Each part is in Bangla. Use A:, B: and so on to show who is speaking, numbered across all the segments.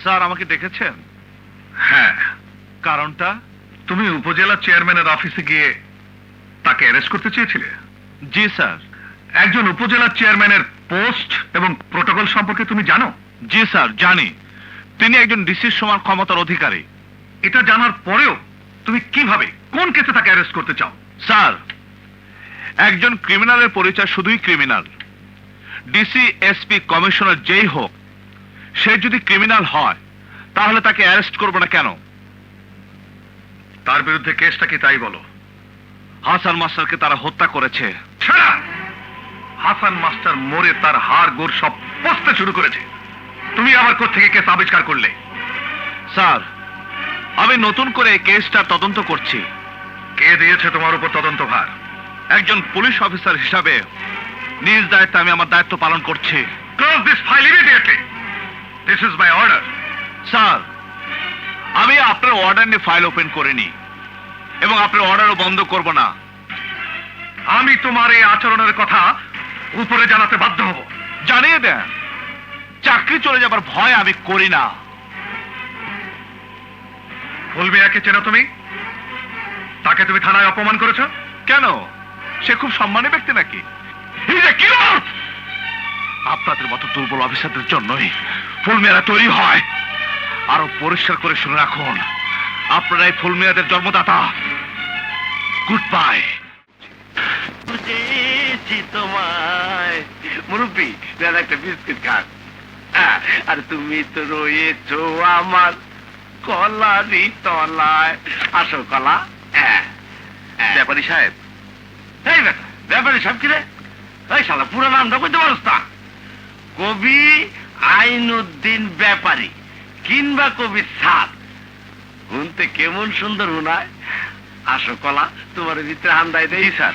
A: স্যার আমাকে ডেকেছেন?
B: হ্যাঁ,
A: কারণটা?
B: তুমি উপজেলা চেয়ারম্যানের অফিসে গিয়ে তাকে অ্যারেস্ট করতে চেয়েছিলে।
A: জি স্যার।
B: একজন উপজেলা চেয়ারম্যানের পোস্ট এবং প্রোটোকল সম্পর্কে তুমি জানো?
A: জি স্যার জানি। তিনি একজন ডিসির সমান ক্ষমতার অধিকারী।
B: এটা জানার পরেও তুমি কিভাবে কোন কেসে তাকে অ্যারেস্ট করতে চাও?
A: স্যার, একজন ক্রিমিনালের পরিচয় শুধুই ক্রিমিনাল। ডিসি, এসপি, কমিশনার যেই হোক, সে যদি ক্রিমিনাল হয় তাহলে তাকে অ্যারেস্ট করবো না কেন?
B: তার বিরুদ্ধে কেসটা কি তাই বলো।
A: হাসান মাস্টারকে তারা হত্যা করেছে।
B: ছাড়া! হাসান মাস্টার মরে তার হাড় গোড় সব পচতে শুরু করেছে। তুমি আবার কোত্থেকে কেস আবিষ্কার করলে?
A: স্যার, আমি নতুন করে এই কেসটা তদন্ত করছি।
B: কে দিয়েছে তোমার উপর তদন্ত ভার?
A: একজন পুলিশ অফিসার হিসাবে নিজ দায়িত্বে আমি আমার দায়িত্ব পালন করছি।
B: Close this file immediately. This is my order.
A: Sir, আমি আপনার অর্ডার নিয়ে ফাইল ওপেন করিনি এবং আপনার অর্ডারও বন্ধ করব না।
B: আমি তোমার এই আচরণের কথা উপরে জানাতে বাধ্য হব।
A: জানিয়ে দেন, চাকরি চলে যাবার ভয় আমি করি না।
B: ফুলমিয়াকে চেনো তুমি? তাকে তুমি থানায় অপমান করেছো
A: কেন? সে খুব সম্মানী ব্যক্তি নাকি? আপনাদের মতো দুর্বল অফিসারদের জন্যই ফুলমিয়ারা তৈরি হয়। আরো পরিষ্কার করে শুনে রাখুন, আপনারা এই ফুলমিয়াদের জন্মদাতা। Good bye.
C: বুঝেছি তোমায় মুরব্বী, দেন একটা বিস্কিট খান। আর তুমি তো রয়েছো আমার কলারই তলায়। আসো কলা।
A: ব্যাপারী সাহেব।
C: এই বেটা, ব্যাপারী সাহেব কি রে? এই শালা পুরো নামটা কইতে পারস না? কবি আইনউদ্দিন ব্যাপারী কিংবা কবি সাদ, শুনতে কেমন সুন্দর শোনায়। আসো কলা, তোমার ভিতরে হান্দাই দেই।
A: স্যার।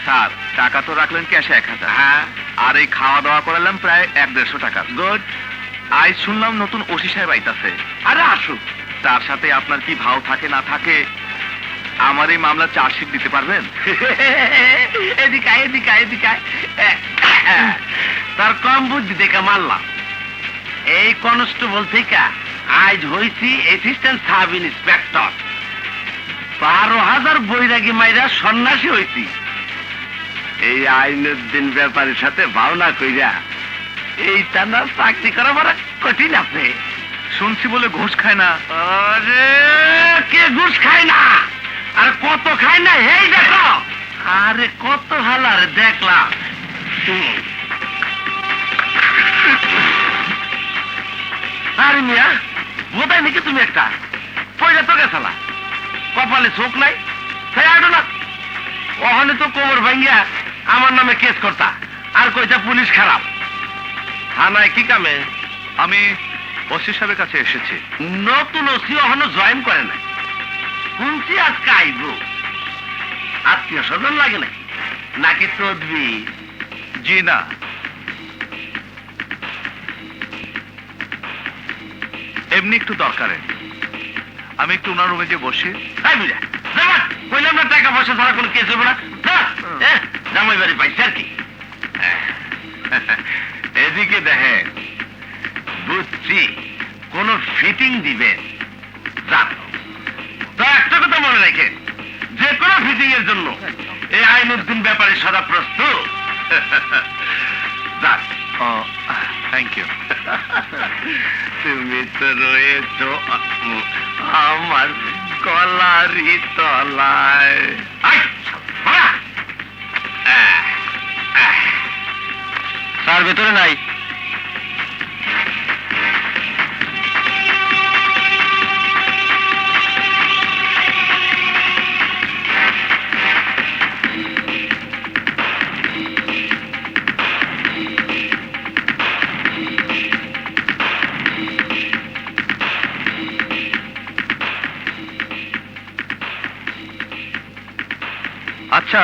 A: স্যার, টাকা তো রাখলেন ক্যাশে 1000।
C: হ্যাঁ,
A: আর এই খাওয়া দাওয়া করালাম প্রায় 150 টাকা।
C: গুড।
A: আজ শুনলাম নতুন ওসি সাহেব আইতাছে।
C: আরে আসো।
A: তার সাথে আপনার কি ভাও থাকে না থাকে, আমার এই মামলা চার্জশিট দিতে পারবেন?
C: এদিকে আয়, এদিকে আয়, এদিকে আয়। তার কম বুদ্ধি দেখে মারলাম। এই কনস্টেবল থেকে আজ হইছি অ্যাসিস্ট্যান্ট সাব ইন্সপেক্টর। 12,000 বৈরাগী মাইরা সন্ন্যাসী হইছি। এই আইনউদ্দিন ব্যাপারের সাথে ভাওনা কইরা এই টানা চাকরি করা বড় কঠিন আছে।
A: শুনছি বলে ঘুষ খায় না।
C: আরে কে ঘুষ খায় না? আর কত খায় না এই দেখো। আরে কত হালার দেখলাম। আরে মিয়া, বোধাই নাকি তুমি একটা পয়লা তো গেছালা, কপালে চোখ নাই, তাই আটো না। ওখানে তো কোমর ভাঙ্গিয়া আমার নামে কেস করতা, আর কইতা পুলিশ খারাপ। থানায় কি কামে?
A: আমি ওসি সাহেবের কাছে এসেছি।
C: নতুন ওসি ওখানে জয়েন করে নাই, শুনছি আজকে আইব। আত্মীয় স্বজন লাগে নাকি? নাকি তদবি?
A: জি না। এমনি একটু দরকারে। আমি একটু ওনার রুমে গিয়ে বসি।
C: তাই বুঝা জামা কইলাম না, টাকা পয়সা ছাড়া কোনো কেস হবে না। জামাই বাড়ি পাইছে আর কি। এদিকে দেখেন, বুঝছি কোন ফিটিং দিবেন যান। তো একটা কথা মনে রাখেন, যে কোনো ফিটিং এর জন্য এই আইনউদ্দিন ব্যাপারে সদা প্রস্তুত। যান।
A: Thank you.
C: তুমি তো রয়েছ আমার কলারি তলায়। স্যার ভেতরে নাই।
A: আচ্ছা,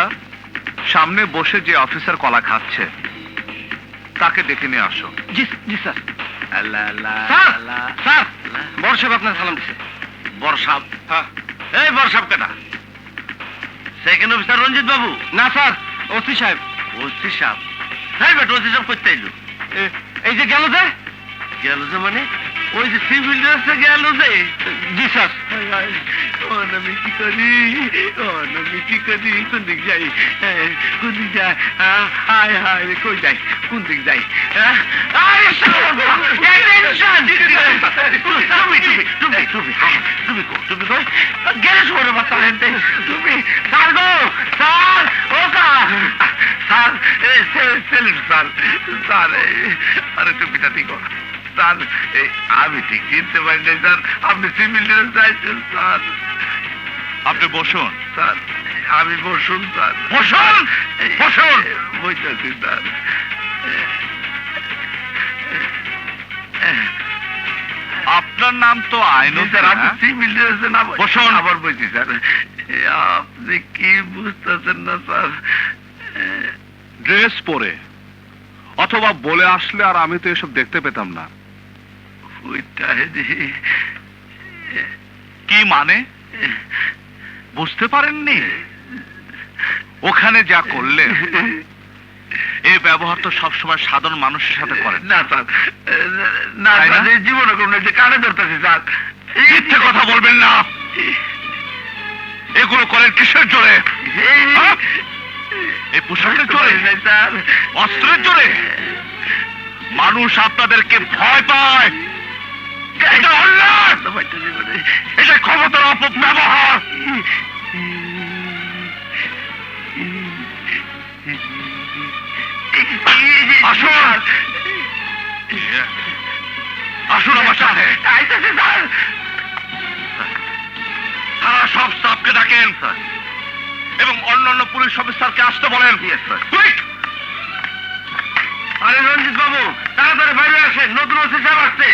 A: সামনে বসে যে অফিসার কলা খাচ্ছে তাকে ডেকে নিয়ে আসো।
C: জি জি স্যার। স্যার, বড় সাহেব আপনার সালাম দিছে। বড় সাহেব? হ্যাঁ। এই বড় সাহেব কেটা? সেকেন্ড অফিসার রঞ্জিত বাবু? না স্যার, ওসি সাহেব। ওসি সাহেব? হ্যাঁ বেটা, ওসি সাহেব করতে এলো। এই যে গেল যে মানে ওই যে সিভিল ড্রেসে গেল যে। জি স্যার। আমি কি করি, আমি কি করি, কোন দিক যাই, কোন দিক যাই, হায় হায় রে, কই যাই, কোন দিক যাই? গ্যারেজ করে বাচ্চা হেনতে তুমি স্যার গো, স্যার ও sir, sir salute sir, sir আরে টুপিটা ঠিক স্যার, আমি ঠিক চিনতে পারিনি স্যার, আপনি সিভিল ড্রেস চাইছেন স্যার।
A: আপনি বসুন।
C: স্যার আমি বসুন স্যার। বসুন বসুন বসেছি স্যার।
A: আপনার নাম তো আইনুদ্দিন,
C: স্যার আমি
A: হ্যাঁ?
C: সিভিল ড্রেসে না
A: বসুন।
C: আবার বলছি স্যার। আপনি কি বুঝতেছেন না স্যার?
A: ড্রেস পরে অথবা বলে আসলে আর আমি তো এসব দেখতে পেতাম না।
C: ওইটা
A: কি মানে বুঝতে পারেননি? ওখানে যা করলেন এই ব্যবহার তো সবসময় সাধারণ মানুষের সাথে করেন।
C: না স্যার, না
A: তাই না?
C: স্যার, জীবনে কোনো যে কানে ধরতেছি স্যার।
A: মিথ্যে কথা বলবেন না। এগুলো করেন কিসের জোরে? হ্যাঁ? এই পোশাকের জোরে,
C: স্যার,
A: অস্ত্রের জোরে? মানুষ আপনাদেরকে ভয় পায়। এটা অন্যায়, এটা ক্ষমতার অপব্যবহার। আসুন, আসুন আমার সাথে। তারা সব স্টাফকে ডাকেন এবং অন্যান্য পুলিশ অফিসারকে আসতে বলেন। Quick!
C: আরে রঞ্জিত বাবু, তাড়াতাড়ি বাইরে আসেন, নতুন ওসি সাহেব আসছে।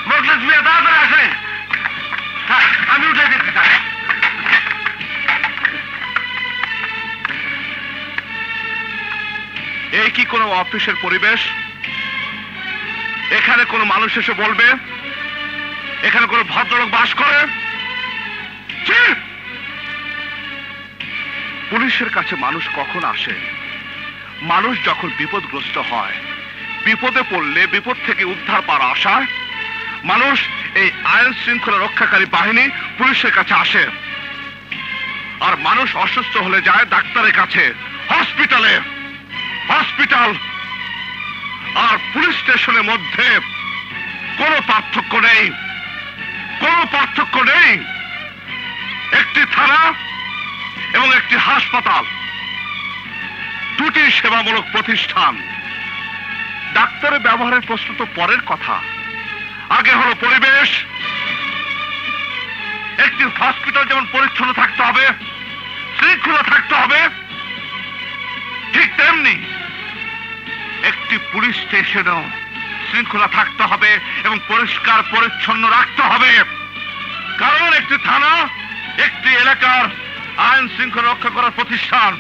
C: মোখলেস মিয়া, তাড়াতাড়ি আসেন। স্যার আমি উঠে দিচ্ছি স্যার।
A: এই কি কোনো অফিসের পরিবেশ? এখানে কোনো মানুষ এসে বলবে এখানে কোনো ভদ্রলোক বাস করে? ছি! পুলিশের কাছে মানুষ কখন আসে? মানুষ যখন বিপদগ্রস্ত হয়, বিপদে পড়লে বিপদ থেকে উদ্ধার পাওয়ার আশায় মানুষ এই আইন শৃঙ্খলা রক্ষাকারী বাহিনী পুলিশের কাছে আসে। আর মানুষ অসুস্থ হলে যায় ডাক্তারের কাছে, হসপিটালে। হসপিটাল আর পুলিশ স্টেশনের মধ্যে কোনো পার্থক্য নেই, কোনো পার্থক্য নেই। একটি থানা এবং একটি হাসপাতাল, দুটি সেবামূলক প্রতিষ্ঠান। ডাক্তারের ব্যবহারের প্রশ্ন তো পরের কথা, আগে হলো পরিবেশ। একটি হসপিটাল যেমন পরিচ্ছন্ন থাকতে হবে, শৃঙ্খলা থাকতে হবে, ঠিক তেমনি একটি পুলিশ স্টেশনও শৃঙ্খলা থাকতে হবে এবং পরিষ্কার পরিচ্ছন্ন রাখতে হবে। কারণ একটি থানা একটি এলাকার আইন শৃঙ্খলা রক্ষা করার প্রতিষ্ঠান।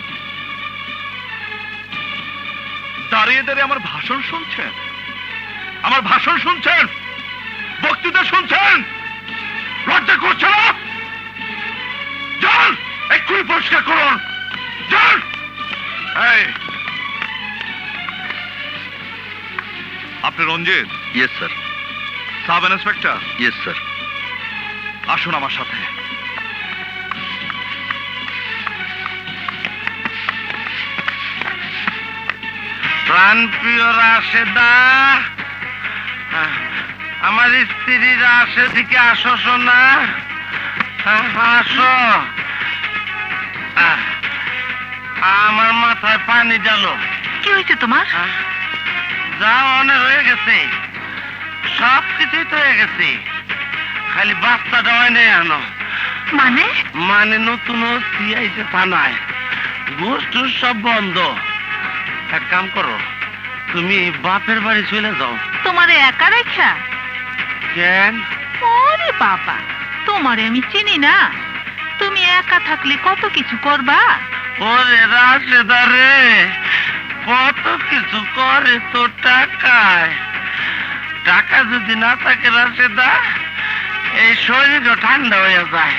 A: দাঁড়িয়ে দাঁড়িয়ে আমার ভাষণ শুনছেন, আমার ভাষণ শুনছেন, বক্তৃতা শুনছেন, লজ্জা করছে না? যান এক্ষুনি পরিষ্কার করুন, যান। এই, আপনি Ranjit?
B: Yes sir.
A: Sub inspector?
B: Yes sir.
A: আসুন আমার সাথে।
C: প্রাণপ্রিয় রাশেদা, আমার স্ত্রী রাশেদিকে আসো শোনা, আসো। আমার মাথায় পানি ডালো।
D: কি হয়েছে তোমার?
C: যা অনেক হয়ে গেছে, সব কিছুই তো হয়ে গেছে, খালি বাচ্চাটা হয় নাই আনো।
D: মানে?
C: মানে নতুন ওসি আইছে থানায়, ঘুষ টুস সব বন্ধ। এক কাম করো, তুমি বাপের বাড়ি চলে যাও।
D: তোমারে একা রেখা?
C: কেন?
D: ওরে বাবা, তোমারে আমি চিনি না। তুমি একা থাকলে কত কিছু করবা।
C: ওরে রাশেদা রে, কত কিছু করে তো টাকায়। টাকা যদি না থাকে রাশেদা, এই শরীরও ঠান্ডা হয়ে যায়।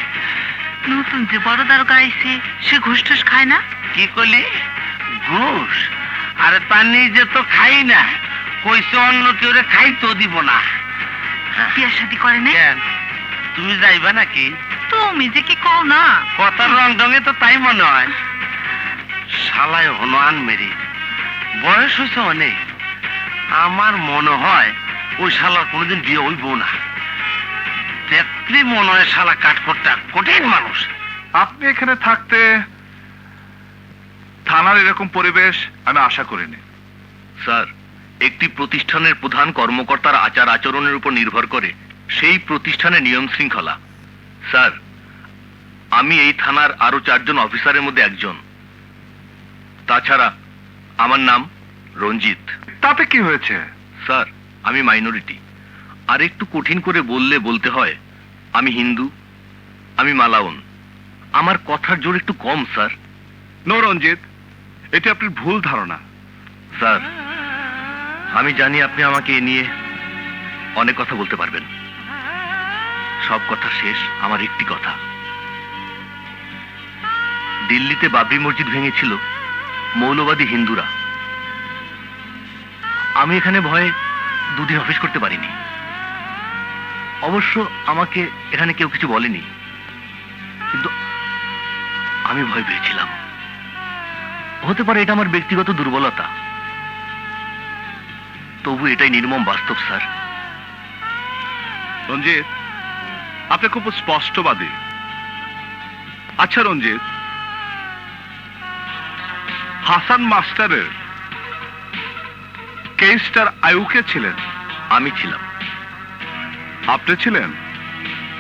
D: নতুন যে বড় দারোগা আইছে, সে ঘুষ টুস খায় না?
C: কি করলি? ঘুষ? আরে তার নিজে তো খাই না, কইছে অন্য কেউ খাইতেও দিব না।
D: বিয়ে শাদী করে নাই?
C: কেন তুমি যাইবা নাকি?
D: তুমি যে কি কও না।
C: কথার রং ঢঙে তো তাই মনে হয়। শালায় হলো আনমেরি, বয়স হয়েছে অনেক। আমার মনে হয় ওই শালার কোনোদিন বিয়ে হইব না। দেখলে মনে হয় শালা কাঠখোট্টা কঠিন মানুষ।
A: আপনি এখানে থাকতে থানার এরকম পরিবেশ আমি আশা করিনি।
B: স্যার, একটি প্রতিষ্ঠানের প্রধান কর্মকর্তার আচার আচরণের উপর নির্ভর করে সেই প্রতিষ্ঠানের নিয়ম শৃঙ্খলা। স্যার, আমি এই থানার আরো 4 জন অফিসারের মধ্যে একজন। তাছাড়া আমার নাম রঞ্জিত।
A: তাতে কি হয়েছে?
B: স্যার, আমি মাইনরিটি। আর একটু কঠিন করে বললে বলতে হয় আমি হিন্দু, আমি মালাউন। আমার কথার জোর একটু কম স্যার।
A: নো রঞ্জিত, এটি আপনার ভুল ধারণা।
B: স্যার, আমি জানি আপনি আমাকে এ নিয়ে অনেক কথা বলতে পারবেন। সব কথা শেষ আমার একটি কথা। দিল্লিতে বাবরি মসজিদ ভেঙেছিল মৌলবাদী হিন্দুরা। আমি এখানে ভয়ে 2 দিন অফিস করতে পারিনি। অবশ্য আমাকে এখানে কেউ কিছু বলেনি, কিন্তু আমি ভয় পেয়েছিলাম। হতে পারে এটা আমার ব্যক্তিগত দুর্বলতা, তবু এটাই নির্মম বাস্তব স্যার।
A: রঞ্জিত, আপনি খুব স্পষ্টবাদী। আচ্ছা রঞ্জিত, হাসান মাস্টারের কেসটার আয়ুকে ছিলেন?
B: আমি ছিলাম।
A: আপনি ছিলেন?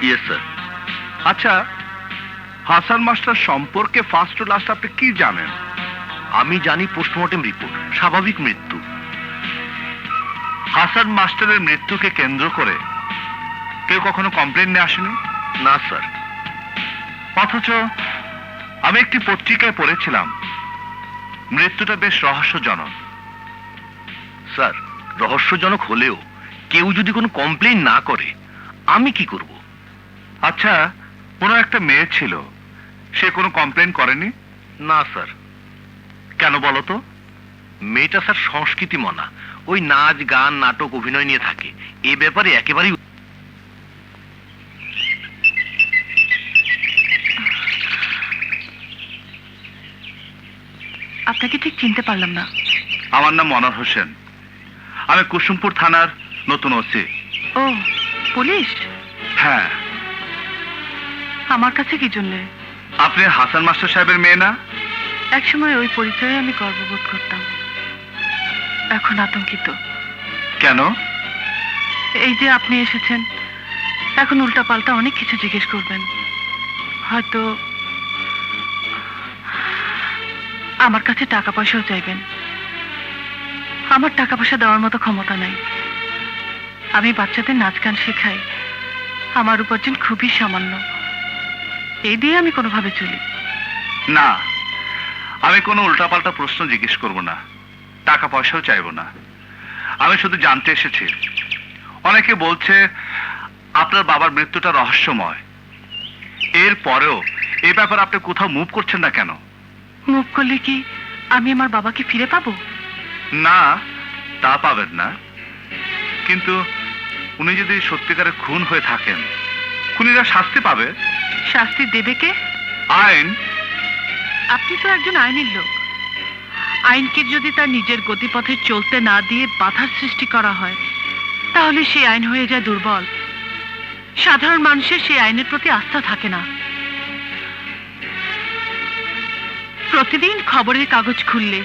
B: Yes sir.
A: আচ্ছা, হাসান মাস্টার সম্পর্কে ফার্স্ট টু লাস্ট আপনি কি জানেন?
B: আমি জানি পোস্টমর্টেম রিপোর্ট, স্বাভাবিক মৃত্যু।
A: হাসান মাস্টারের মৃত্যুকে কেন্দ্র করে কেউ কখনো কমপ্লেন নিয়ে আসেনি?
B: না স্যার।
A: অথচ আমি একটি পত্রিকায় পড়েছিলাম মৃত্যুটা বেশ রহস্যজনক।
B: স্যার, রহস্যজনক হলেও কেউ যদি কোনো কমপ্লেইন না করে আমি কি করব?
A: আচ্ছা, কোনো একটা মেয়ে ছিল, সে কোনো কমপ্লেন করেনি?
B: না স্যার।
A: কেন বলো তো?
B: মেয়েটা স্যার সংস্কৃতি মনা, ওই নাচ গান নাটক অভিনয় নিয়ে থাকে। এ ব্যাপারে একেবারেই
D: আপনাকে ঠিক চিনতে পারলাম না।
A: আমার নাম মনোয়ার হোসেন, আমি কুসুমপুর থানার নতুন ওসি।
D: ও, পুলিশ?
A: হ্যাঁ।
D: আমার কাছে কি জন্যে?
A: আপনি হাসান মাস্টার সাহেবের মেয়ে না?
D: একসময় ওই পরিচয়ে আমি গর্ববোধ করতাম, এখন আতঙ্কিত।
A: কেন?
D: এই যে আপনি এসেছেন, এখন উল্টাপাল্টা অনেক কিছু জিজ্ঞেস করবেন। হয়তো আমার কাছে টাকা পয়সাও চাইবেন। আমার টাকা পয়সা দেওয়ার মতো ক্ষমতা নাই। আমি বাচ্চাদের নাচ গান শেখাই, আমার উপার্জন খুবই সামান্য। এই দিয়ে আমি কোনোভাবে চলি।
A: না, আমি কোনো উল্টাপাল্টা প্রশ্ন জিজ্ঞেস করব না, টাকা পয়সাও চাইবো না। আমি শুধু জানতে এসেছি, অনেকে বলছে আপনার বাবার মৃত্যুটা রহস্যময়। এর পরেও এই ব্যাপারে আপনি কোথাও মুভ করছেন না কেন?
D: মুভ করলে কি আমি আমার বাবাকে ফিরে পাবো?
A: না, তা পাবেন না, কিন্তু উনি যদি সত্যিকারের খুন হয়ে থাকেন, খুনিরা শাস্তি পাবে।
D: শাস্তি দেবে কে?
A: আইন।
D: আপনি তো একজন আইনের লোক। আইনকে যদি তার নিজের গতিপথে চলতে না দিয়ে বাধার সৃষ্টি করা হয়, তাহলে সেই আইন হয়ে যায় দুর্বল। সাধারণ মানুষের সেই আইনের প্রতি আস্থা থাকে না। প্রতিদিন খবরের কাগজ খুললে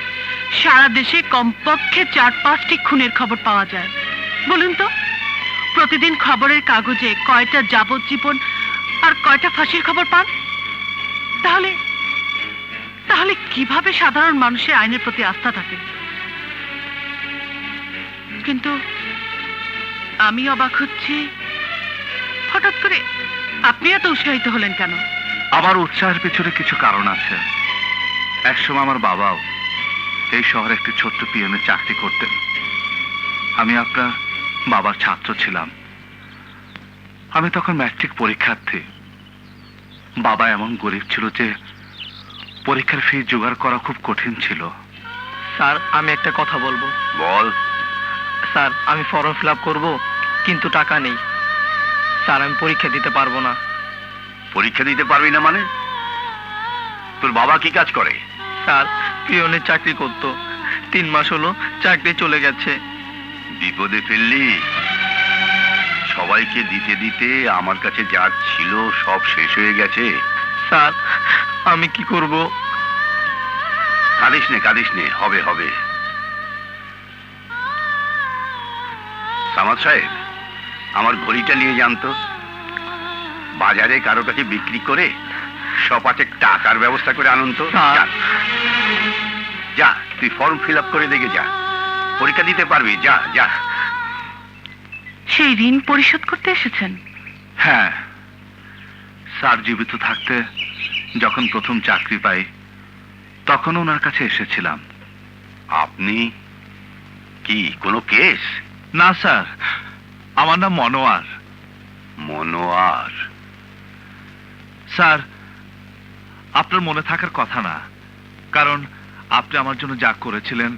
D: সারা দেশে কমপক্ষে 4-5টি খুনের খবর পাওয়া যায়। বলুন তো, প্রতিদিন খবরের কাগজে কয়টা যাবজ্জীবন আর কয়টা ফাঁসির খবর পান? তাহলে তাহলে কিভাবে সাধারণ মানুষের আইনের প্রতি আস্থা থাকে? কিন্তু আমি অবাক হচ্ছি, হঠাৎ করে আপনি এত উৎসাহিত হলেন কেন?
A: আমার উৎসাহের পিছনে কিছু কারণ আছে। একসময় আমার বাবাও এই শহরে একটি ছোট্ট পিয়নে চাকরি করতেন। আমি আপনার বাবার ছাত্র ছিলাম। আমি তখন ম্যাট্রিক পরীক্ষার্থী। বাবা এমন গরিব ছিল যে পরীক্ষার ফি জোগাড় করা খুব কঠিন ছিল।
E: স্যার, আমি একটা কথা বলবো।
B: বল।
E: স্যার, আমি ফর্ম ফিল আপ করবো, কিন্তু টাকা নেই। স্যার আমি পরীক্ষা দিতে পারবো না।
C: পরীক্ষা দিতে পারবি না মানে? তোর বাবা কি কাজ করে?
E: স্যার পিয়নের চাকরি করতো, 3 মাস হলো চাকরি চলে গেছে।
C: বিপদে ফেললি। সবাইকে দিতে দিতে আমার কাছে যা ছিল সব শেষ হয়ে গেছে।
E: স্যার আমি কি করব?
C: কাঁদিস নে, হবে হবে। সামাদ সাহেব, আমার ঘড়িটা নিয়ে যান তো। বাজারে কারো কাছে বিক্রি করে সপাচে টাকার ব্যবস্থা করে আনুন তো।
E: স্যার।
C: যান। যা, তুই ফর্ম ফিল আপ করে দেখে যা, পরীক্ষা দিতে পারবি। যা যা।
D: সেই ঋণ পরিশোধ করতে এসেছেন?
A: হ্যাঁ, স্যার জীবিত থাকতে যখন প্রথম চাকরি পাই তখন ওনার কাছে এসেছিলাম।
C: আপনি কি কোনো কেস?
A: না স্যার, আমার নাম মনোয়ার।
C: মনোয়ার?
A: স্যার, আপনার মনে থাকার কথা না, কারণ আপনি আমার জন্য যা করেছিলেন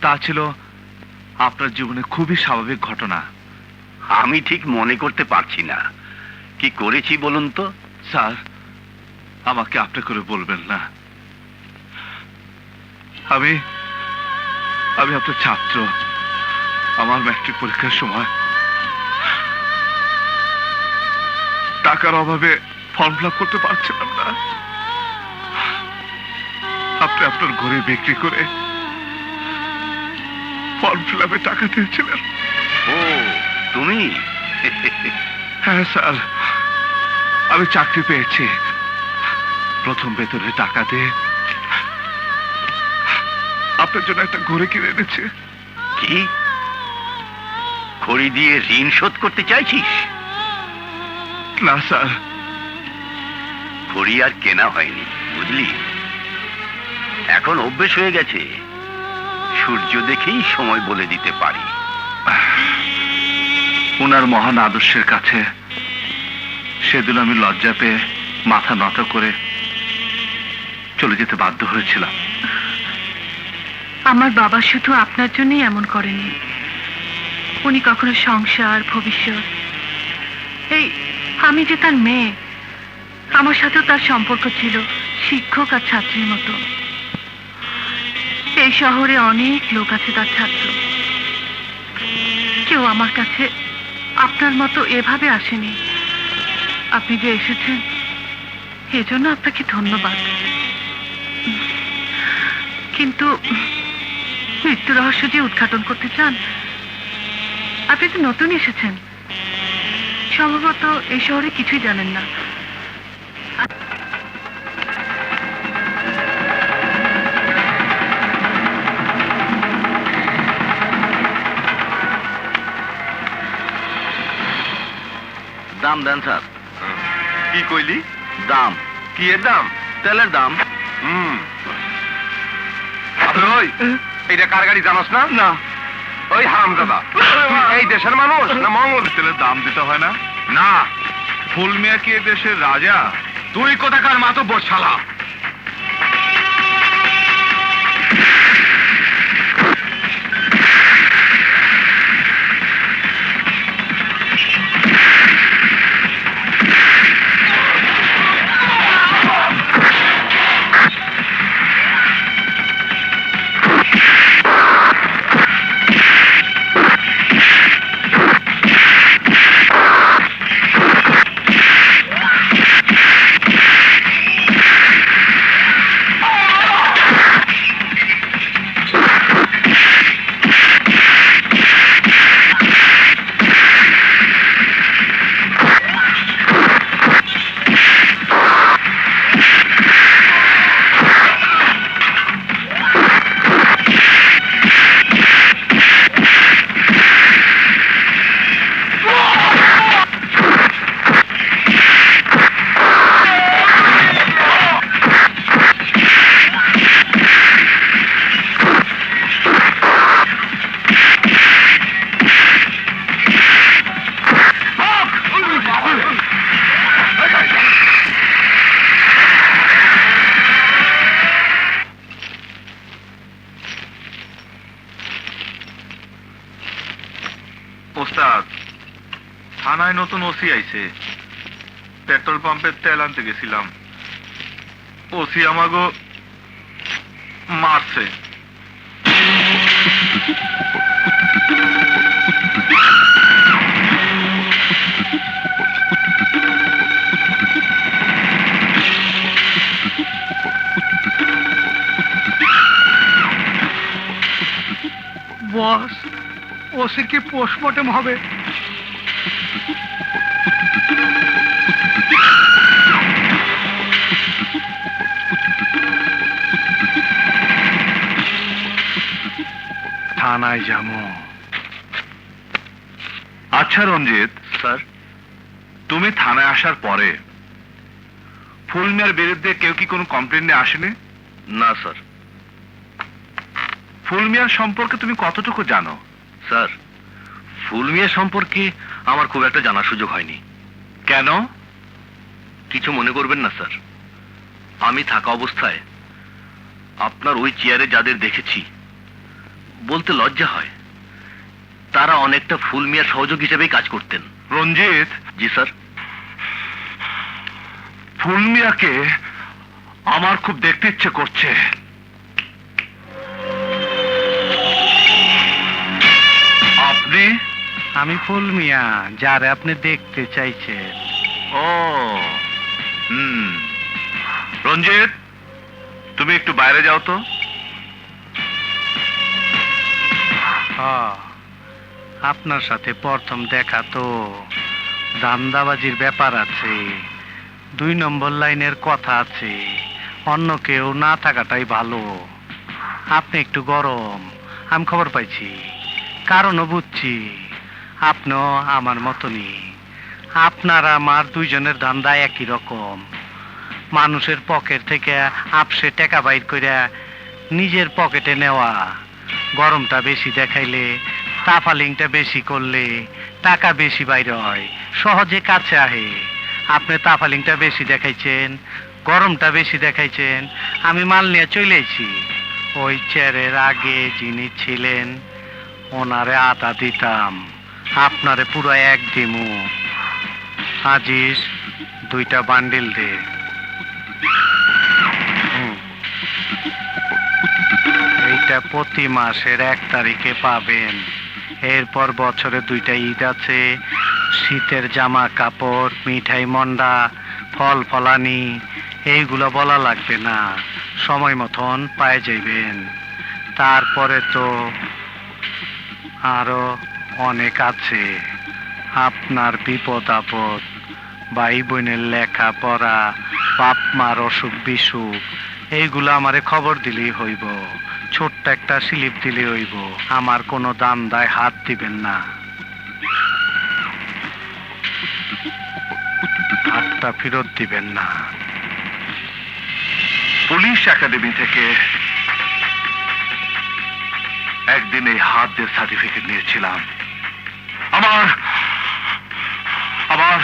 A: তা ছিল আপনার জীবনে খুবই স্বাভাবিক ঘটনা।
C: আমি ঠিক মনে করতে পারছি না কি করেছি বলুন তো।
A: স্যার, আমাকে আপনি করে বলবেন না। আমি আপনার ছাত্র। আমার ম্যাট্রিক পরীক্ষার সময় টাকার অভাবে ফর্ম ফিল আপ করতে পারছিলাম না। আপনি আপনার ঘরে বিক্রি করে ফর্ম ফিল আপে টাকা দিয়েছিলেন।
C: ও তুমি?
A: হ্যাঁ স্যার, আমি চাকরি পেয়েছি। প্রথম বেতনে টাকা দিয়ে আপনার জন্য একটা ঘড়ি কিনে এনেছি।
C: কি ঘড়ি দিয়ে ঋণ শোধ করতে চাইছিস?
A: না স্যার,
C: ঘড়ি আর কেনা হয়নি বুঝলি। এখন অভ্যেস হয়ে গেছে, সূর্য দেখেই সময় বলে দিতে পারি।
A: ওনার মহান আদর্শের কাছে সেদিন আমি লজ্জা পেয়ে মাথা নত করে চলে যেতে বাধ্য হয়েছিলাম।
D: আমার বাবা শুধু আপনার জন্যই এমন করেনি, উনি কখনো সংসার, ভবিষ্যৎ, এই আমি যে তার মেয়ে, আমার সাথেও তার সম্পর্ক ছিল শিক্ষক আর ছাত্রীর মতো। এই শহরে অনেক লোক আছে তার ছাত্র, কেউ আমার কাছে আপনার মতো এভাবে আসেনি। আপনি যে এসেছেন এজন্য আপনাকে ধন্যবাদ। কিন্তু মৃত্যু রহস্য যে উদ্ঘাটন করতে চান, আপনি তো নতুন এসেছেন, সম্ভবত এই শহরে কিছুই জানেন না।
C: দাম দেন স্যার।
B: কি কইলি?
C: দাম?
B: কি এর দাম?
C: তেলের দাম।
B: ওই এইটা কার গাড়ি জানোস না?
E: না।
B: ওই হারামজাদা, তুই এই দেশের মানুষ না মঙ্গল?
A: তেলের দাম দিতে হয় না?
B: না,
A: ফুল মিয়া কি এ দেশের রাজা?
B: তুই কোথাকার মাতব্বর শালা?
A: ওস্তাদ, থানায় নতুন ওসি আইছে, পেট্রোল পাম্পের তেল আনতে গেছিলাম, ওসি আমাগো মারছে।
F: বস, ওসির কি পোস্টমর্টেম হবে? থানায় যাবো।
A: আচ্ছা রঞ্জিত,
B: স্যার,
A: তুমি থানায় আসার পরে ফুলমিয়ার বিরুদ্ধে কেউ কি কোনো কমপ্লেন নিয়ে আসেনি?
B: না স্যার।
A: ফুলমিয়ার সম্পর্কে তুমি কতটুকু জানো?
B: স্যার, ফুলমিয়া সম্পর্কে আমার খুব একটা জানার সুযোগ হয়নি।
A: কেন?
B: কিছু মনে করবেন না স্যার, আমি থাকা অবস্থায় আপনার ওই চেয়ারে যাদের দেখেছি, বলতে লজ্জা হয়, তারা অনেকটা ফুলমিয়ার সহযোগ হিসেবেই কাজ করতেন।
A: রঞ্জিত,
B: জি স্যার।
A: ফুলমিয়াকে আমার খুব দেখতে ইচ্ছে করছে। আপনি?
F: আমি ফুলমিয়া, যারে আপনি দেখতে চাইছেন।
A: ও হুম, রঞ্জিত, তুমি একটু বাইরে যাও তো।
F: আপনার সাথে প্রথম দেখা তো, দান্দাবাজির ব্যাপার আছে, 2 নম্বর লাইনের কথা আছে, অন্য কেউ না থাকাটাই ভালো। আপনি একটু গরম, আমি খবর পাইছি, কারণও বুঝছি। আপনিও আমার মতনই, আপনার আমার দুইজনের ধান্দা একই রকম। মানুষের পকেট থেকে আপসে টাকা বাইর কইরা নিজের পকেটে নেওয়া। গরমটা বেশি দেখাইলে, তাফালিংটা বেশি করলে টাকা বেশি বাইর হয়, সহজে কাছে আহে। আপনি তাফালিংটা বেশি দেখাইছেন, গরমটা বেশি দেখাইছেন, আমি মাল নিয়ে চলেছি। ওই চেয়ারের আগে যিনি ছিলেন, ওনারে আধা দিতাম, আপনারে পুরো 1 দিমু। আজিস, 2টা বান্ডিল দে। এইটা প্রতি মাসের 1 তারিখে পাবেন। এরপর বছরে 2টা ঈদ আছে, শীতের জামা কাপড়, মিঠাই মন্ডা, ফল ফলানি, এইগুলো বলা লাগবে না, সময় মতন পায়ে যাইবেন। তারপরে তো আরো অনেক আছে, আপনার বিপদ আপদ, ভাই বোনের লেখাপড়া, বাপ মার অসুখ বিসুখ, এইগুলো আমারে খবর দিলেই হইব। ছোট্ট একটা স্লিপ দিলে হইব, আমার কোনো দান্দায় হাত দিবেন না। হাতটা ফেরত দিবেন না।
A: পুলিশ একাডেমি থেকে একদিন এই হাত দিয়ে সার্টিফিকেট নিয়েছিলাম। আমার আমার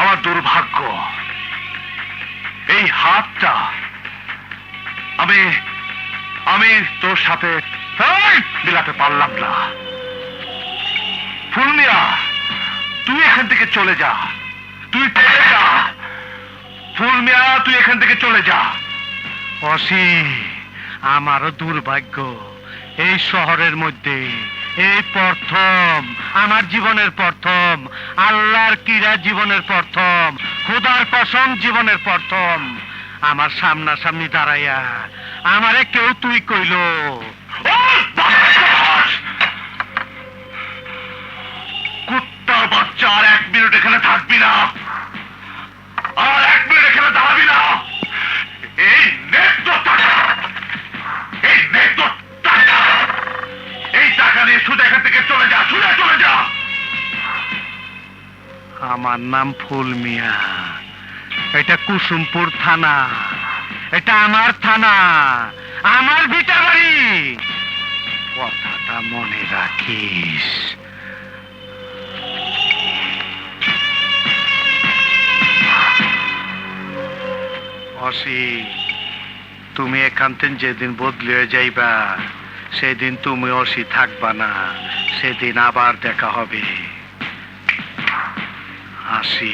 A: আমার দুর্ভাগ্য, এই হাতটা আমি আমি তোর সাথে মিলাতে পারলাম না। ফুলমিয়া, তুই এখান থেকে চলে যা, তুই চলে যা। ফুলমিয়া, তুই এখান থেকে চলে যা।
F: অসি, আমারও দুর্ভাগ্য, এই শহরের মধ্যে এই প্রথম, আমার জীবনের প্রথম, আল্লাহর কিরা জীবনের প্রথম, খোদার কসম জীবনের প্রথম, আমার সামনাসামনি দাঁড়াইয়া আমারে কেউ তুই কইল।
A: কুত্তার বাচ্চা, আর 1 মিনিট এখানে থাকবি না, আর 1 মিনিট এখানে দাঁড়াবি না। এই নে তোর টাকা, এই নে তোর টাকা, এই টাকা নিয়ে শুধু এখান থেকে চলে যা, শুধু চলে যা।
F: আমার নাম ফুলমিয়া, এটা কুসুমপুর থানা, এটা আমার থানা, আমার ভিটা বাড়ি, কথাটা মনে রাখিস। অসি, তুমি এখান থেকে যেদিন বদলি হয়ে যাইবা, সেদিন তুমি অসি থাকবা না, সেদিন আবার দেখা হবে। আসি।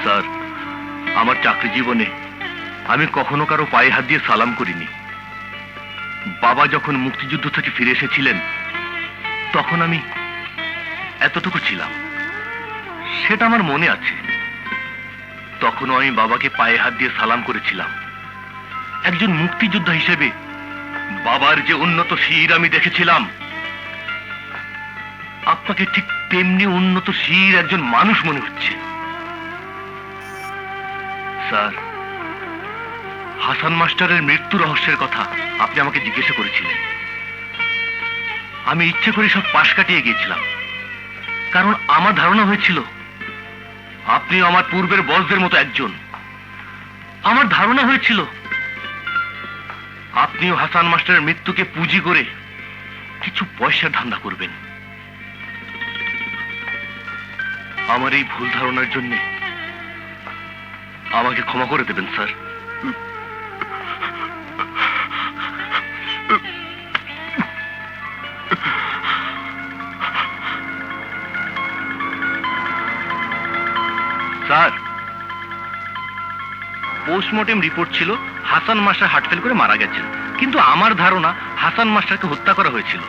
B: স্যার, আমার চাকরি জীবনে আমি কখনো কারো পায়ে হাত দিয়ে সালাম করিনি। বাবা যখন মুক্তিযুদ্ধ থেকে ফিরে এসেছিলেন তখন আমি এতটুকু ছিলাম, সেটা আমার মনে আছে। তখনও আমি বাবাকে পায়ে হাত দিয়ে সালাম করেছিলাম। একজন মুক্তিযোদ্ধা হিসেবে বাবার যে উন্নত শির আমি দেখেছিলাম, আপনাকে ঠিক তেমনি উন্নত শির একজন মানুষ মনে হচ্ছে। স্যার, হাসান মাস্টারের মৃত্যু রহস্যের কথা আপনি আমাকে জিজ্ঞাসা করেছিলেন। আমি ইচ্ছে করে সব পাশ কাটিয়ে গিয়েছিলাম, কারণ আমার ধারণা হয়েছিল আপনিও আমার পূর্বের বসদের মতো একজন। আমার ধারণা হয়েছিল আপনিও হাসান মাস্টারের মৃত্যুকে পুঁজি করে কিছু পয়সার ধান্দা করবেন। আমার এই ভুল ধারণার জন্য আমাকে ক্ষমা করে দেবেন স্যার। স্যার, পোস্টমর্টেম রিপোর্ট ছিল হাসান মাস্টার হার্ট ফেল করে মারা গেছেন, কিন্তু আমার ধারণা হাসান মাস্টারকে হত্যা করা হয়েছিল।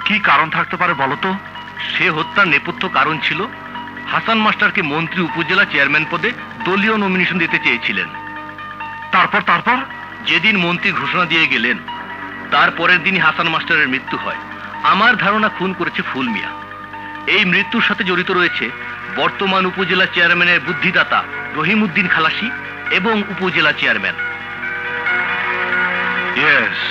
A: কি কারণ থাকতে পারে বলো তো?
B: সে হত্যার নেপথ্য কারণ ছিল হাসান মাস্টারকে মন্ত্রী উপজেলা চেয়ারম্যান পদে দলীয় নমিনেশন দিতে চেয়েছিলেন।
A: তারপর
B: যেদিন মন্ত্রী ঘোষণা দিয়ে গেলেন তার পরের দিনই হাসান মাস্টারের মৃত্যু হয়। আমার ধারণা খুন করেছে ফুল মিয়া। এই মৃত্যুর সাথে জড়িত রয়েছে বর্তমান উপজেলা চেয়ারম্যানের বুদ্ধিদাতা রহিমউদ্দিন খালাসি এবং উপজেলা চেয়ারম্যান।
A: ইয়েস।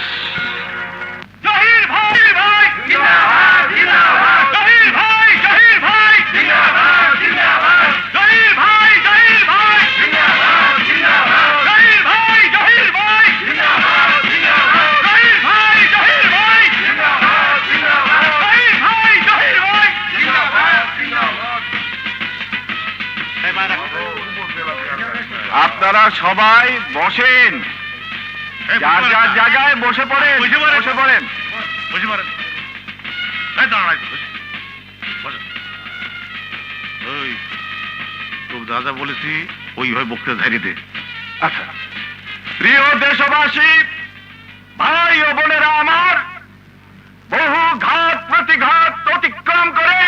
A: আপনারা সবাই বসেন, যার যার জায়গায় বসে পড়েন, বসে পড়েন। তোর যা যা বলেছি ওইভাবে বক্তৃতা ধারি দে। আচ্ছা, প্রিয় দেশবাসী, ভাই ও বোনেরা আমার, বহু ঘাত প্রতিঘাত অতিক্রম করে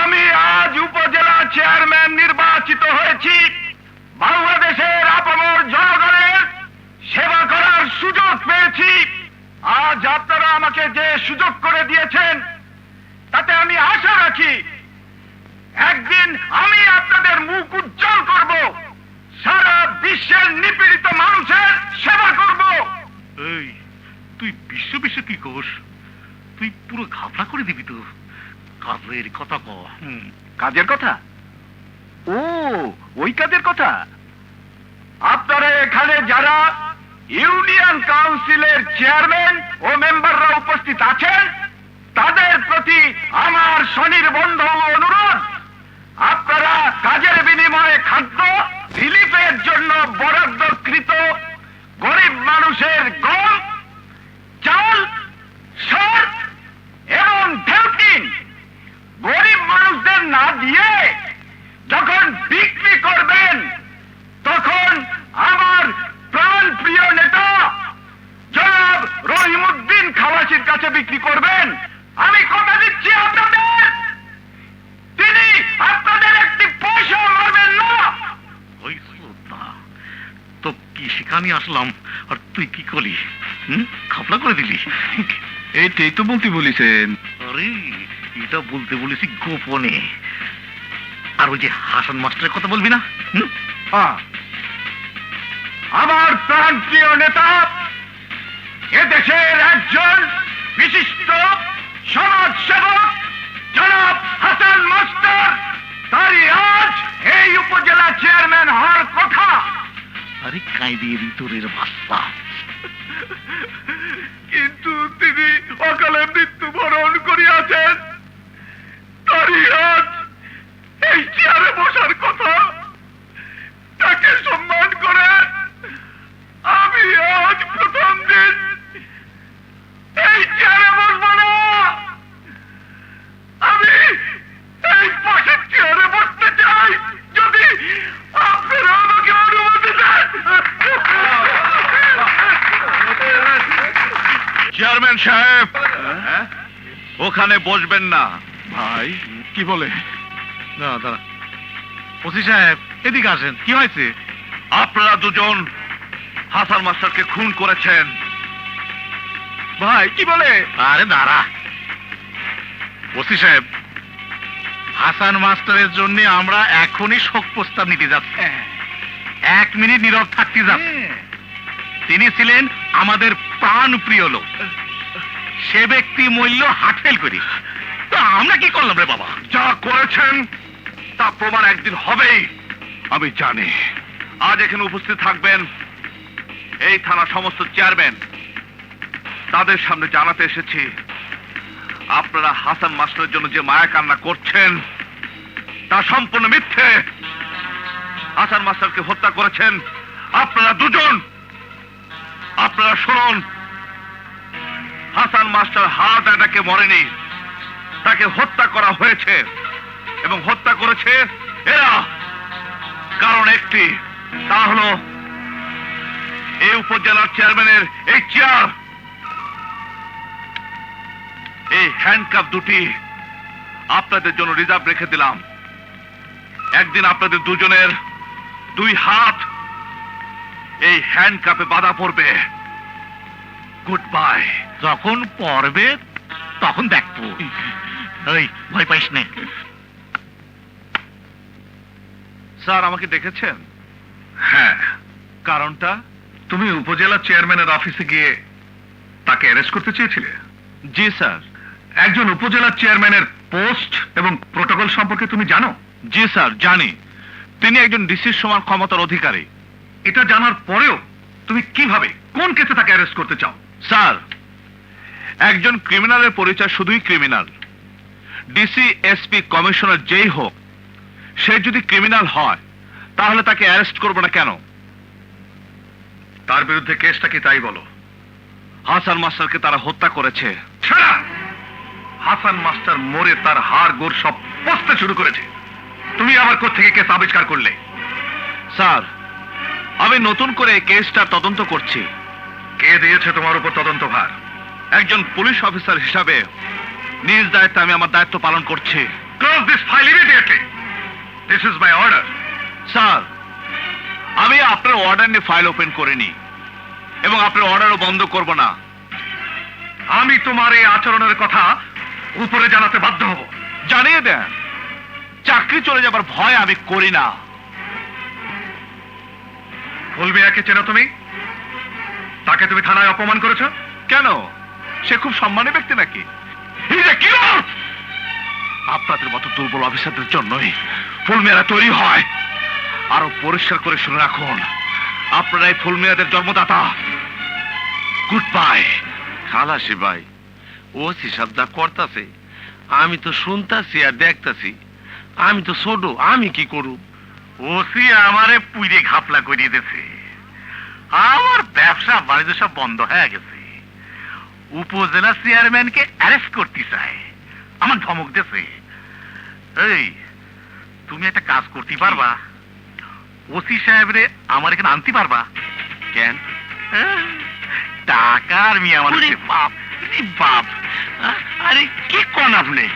A: আমি আজ উপজেলা চেয়ারম্যান নির্বাচিত হয়েছি। বাংলাদেশের আপামর জনগণের সেবা করার সুযোগ পেয়েছি। আজ আপনারা আমাকে যে সুযোগ করে দিয়েছেন তাতে আমি আশা রাখি একদিন আমি আপনাদের মুখ উজ্জ্বল করব, সারা বিশ্বের নিপীড়িত মানুষের সেবা করব। এই তুই বিশ্ব কি কোষ? তুই পুরো ঘাপলা করে দিবি তো। কাজের কথা ক। কাজের কথা? ও, ওই কাজের কথা। আপনারা এখানে যারা ইউনিয়ন কাউন্সিলের চেয়ারম্যান ও মেম্বাররা উপস্থিত আছেন, তাদের প্রতি আমার স্বনির্বন্ধ অনুরোধ, আপনারা কাজের বিনিময়ে খাদ্য রিলিফের জন্য বরাদ্দকৃত গরিব মানুষের গম, চাল, সার এবং ঢেউটিন গরিব মানুষদের না দিয়ে যখন বিক্রি করবেন, তখন আমার প্রাণ প্রিয় নেতা জনাব রহিমউদ্দিন খালাসির কাছে বিক্রি করবেন। আমি কথা দিচ্ছি আপনাদের, তিনি আপনাদের একটি পয়সা মারবেন না। তো কি সেখানে আসলাম আর তুই কি করলি? খাপলা করে দিলি। এইটাই তো বলতে বলেছেন। আরে এটা বলতে বলেছি গোপনে। আর ওই যে হাসান মাস্টারের কথা বলবি না? আমার প্রান্তীয় নেতা, এদেশের একজন বিশিষ্ট সমাজ সেবক জনাব
C: বাইরের ভিতরের বাচ্চা।
A: কিন্তু তিনি অকালে মৃত্যুবরণ করিয়াছেন, তারই আজ এই চেয়ারে বসার কথা। তাকে সম্মান করে আমি আজ প্রথম দিন এই চেয়ারে বসবো না। আমি এই পাশের চেয়ারে বসতে চাই, যদি আপনারা আমাকে অনুমতি দেন। চেয়ারম্যান সাহেব, ওখানে বসবেন না।
F: ভাই কি বলে? না দাঁড়া, ওসি সাহেব এদিকে আসেন, কি হয়েছে?
A: আপনারা দুজন হাসান মাস্টারকে খুন করেছেন।
F: ভাই কি বলে? আরে দাঁড়া, ওসি সাহেব, হাসান মাস্টারের জন্য আমরা এখনই শোক প্রস্তাব নিতে যাচ্ছি। 1 মিনিট নীরব থাকতে যাচ্ছি। তিনি ছিলেন আমাদের প্রাণ প্রিয় লোক। সে ব্যক্তি মূল্য হার্ট ফেল করি, তো আমরা কি করলাম রে বাবা?
A: যা করেছেন তা প্রমাণ একদিন হবেই। আমি জানি আজ এখানে উপস্থিত থাকবেন এই থানা সমস্ত চেয়ারম্যান। তাদের সামনে জানাতে এসেছি, আপনারা হাসান মাস্টারের জন্য যে মায়া কান্না করছেন তা সম্পূর্ণ মিথ্যে। হাসান মাস্টারকে হত্যা করেছেন আপনারা দুজন। আপনারা শুনুন, হাসান মাস্টার হার্ট অ্যাটাকে মরেনি, তাকে হত্যা করা হয়েছে এবং হত্যা করেছে এরা। কারণ একটি, তা হলো এই উপজেলার চেয়ারম্যানের এই চেয়ার। এই হ্যান্ডকাপ দুটি আপনাদের জন্য রিজার্ভ রেখে দিলাম। একদিন আপনাদের দুজনের 2 হাত এই হ্যান্ডকাপে বাঁধা পড়বে। Good bye.
F: যখন পড়বে তখন দেখবো। ওই ভয় পাইস না।
A: স্যার, আমাকে ডেকেছেন?
B: হ্যাঁ,
A: কারণটা?
B: তুমি উপজেলা চেয়ারম্যানের অফিসে গিয়ে তাকে অ্যারেস্ট করতে চেয়েছিলে।
A: জি স্যার।
B: একজন উপজেলা চেয়ারম্যানের পোস্ট এবং প্রোটোকল সম্পর্কে তুমি জানো?
A: জি স্যার, জানি। তিনি একজন ডিসির সমান ক্ষমতার অধিকারী।
B: এটা জানার পরেও তুমি কিভাবে, কোন কেসে তাকে অ্যারেস্ট করতে চাও?
A: স্যার, একজন ক্রিমিনালের পরিচয় শুধুই ক্রিমিনাল। ডিসি, এসপি, কমিশনার যেই হোক, সে যদি ক্রিমিনাল হয় তাহলে তাকে অ্যারেস্ট করবো না কেন?
B: তার বিরুদ্ধে কেসটা কি তাই বলো।
A: হাসান মাস্টারকে তারা হত্যা করেছে।
B: ছাড়া, হাসান মাস্টার মরে তার হাড় গোড় সব পচতে শুরু করেছে। তুমি আবার কোত্থেকে কেস আবিষ্কার করলে?
A: স্যার, আমি নতুন করে এই কেসটা তদন্ত করছি।
B: কে দিয়েছে তোমার উপর তদন্ত ভার?
A: একজন পুলিশ অফিসার হিসাবে নিজ দায়িত্বে আমি আমার দায়িত্ব পালন করছি।
B: Close this file immediately. This is my order.
A: Sir, আমি আপনার অর্ডার নিয়ে ফাইল ওপেন করিনি এবং আপনার অর্ডারও বন্ধ করব না।
B: আমি তোমার এই আচরণের কথা উপরে জানাতে বাধ্য হব।
A: জানিয়ে দেন, চাকরি চলে যাবার ভয় আমি করি না।
B: ফুলমিয়াকে চেনো তুমি? তাকে তুমি থানায় অপমান করেছো
A: কেন? সে খুব সম্মানী ব্যক্তি নাকি? আপনাদের মতো দুর্বল অফিসারদের জন্যই ফুলমিয়ারা তৈরি হয়। আরো পরিষ্কার করে শুনে রাখুন, আপনারা এই ফুলমিয়াদের জন্মদাতা। Good bye.
C: খালাসি ভাই, ও হিসাব যা করতেছে আমি তো শুনতাছি আর দেখতাছি। আমি তো ছোট, আমি কি করু?
F: ওসি আমারে পুইরে ঘাপলা করিয়ে দিয়েছে। আমার ব্যবসা বাণিজ্য সব বন্ধ হয়ে গেছে। উপজেলা চেয়ারম্যানকে অ্যারেস্ট করতে চায়, আমার ধমক দিয়েছে। এই, তুমি একটা কাজ করতে পারবা? ওসি সাহেবরে আমার এখানে আনতে পারবা?
C: কেন?
F: টাকা আর মিয়া মানুষ
D: ওরে
F: বাপ, বাপ। আরে কি কন আপনি?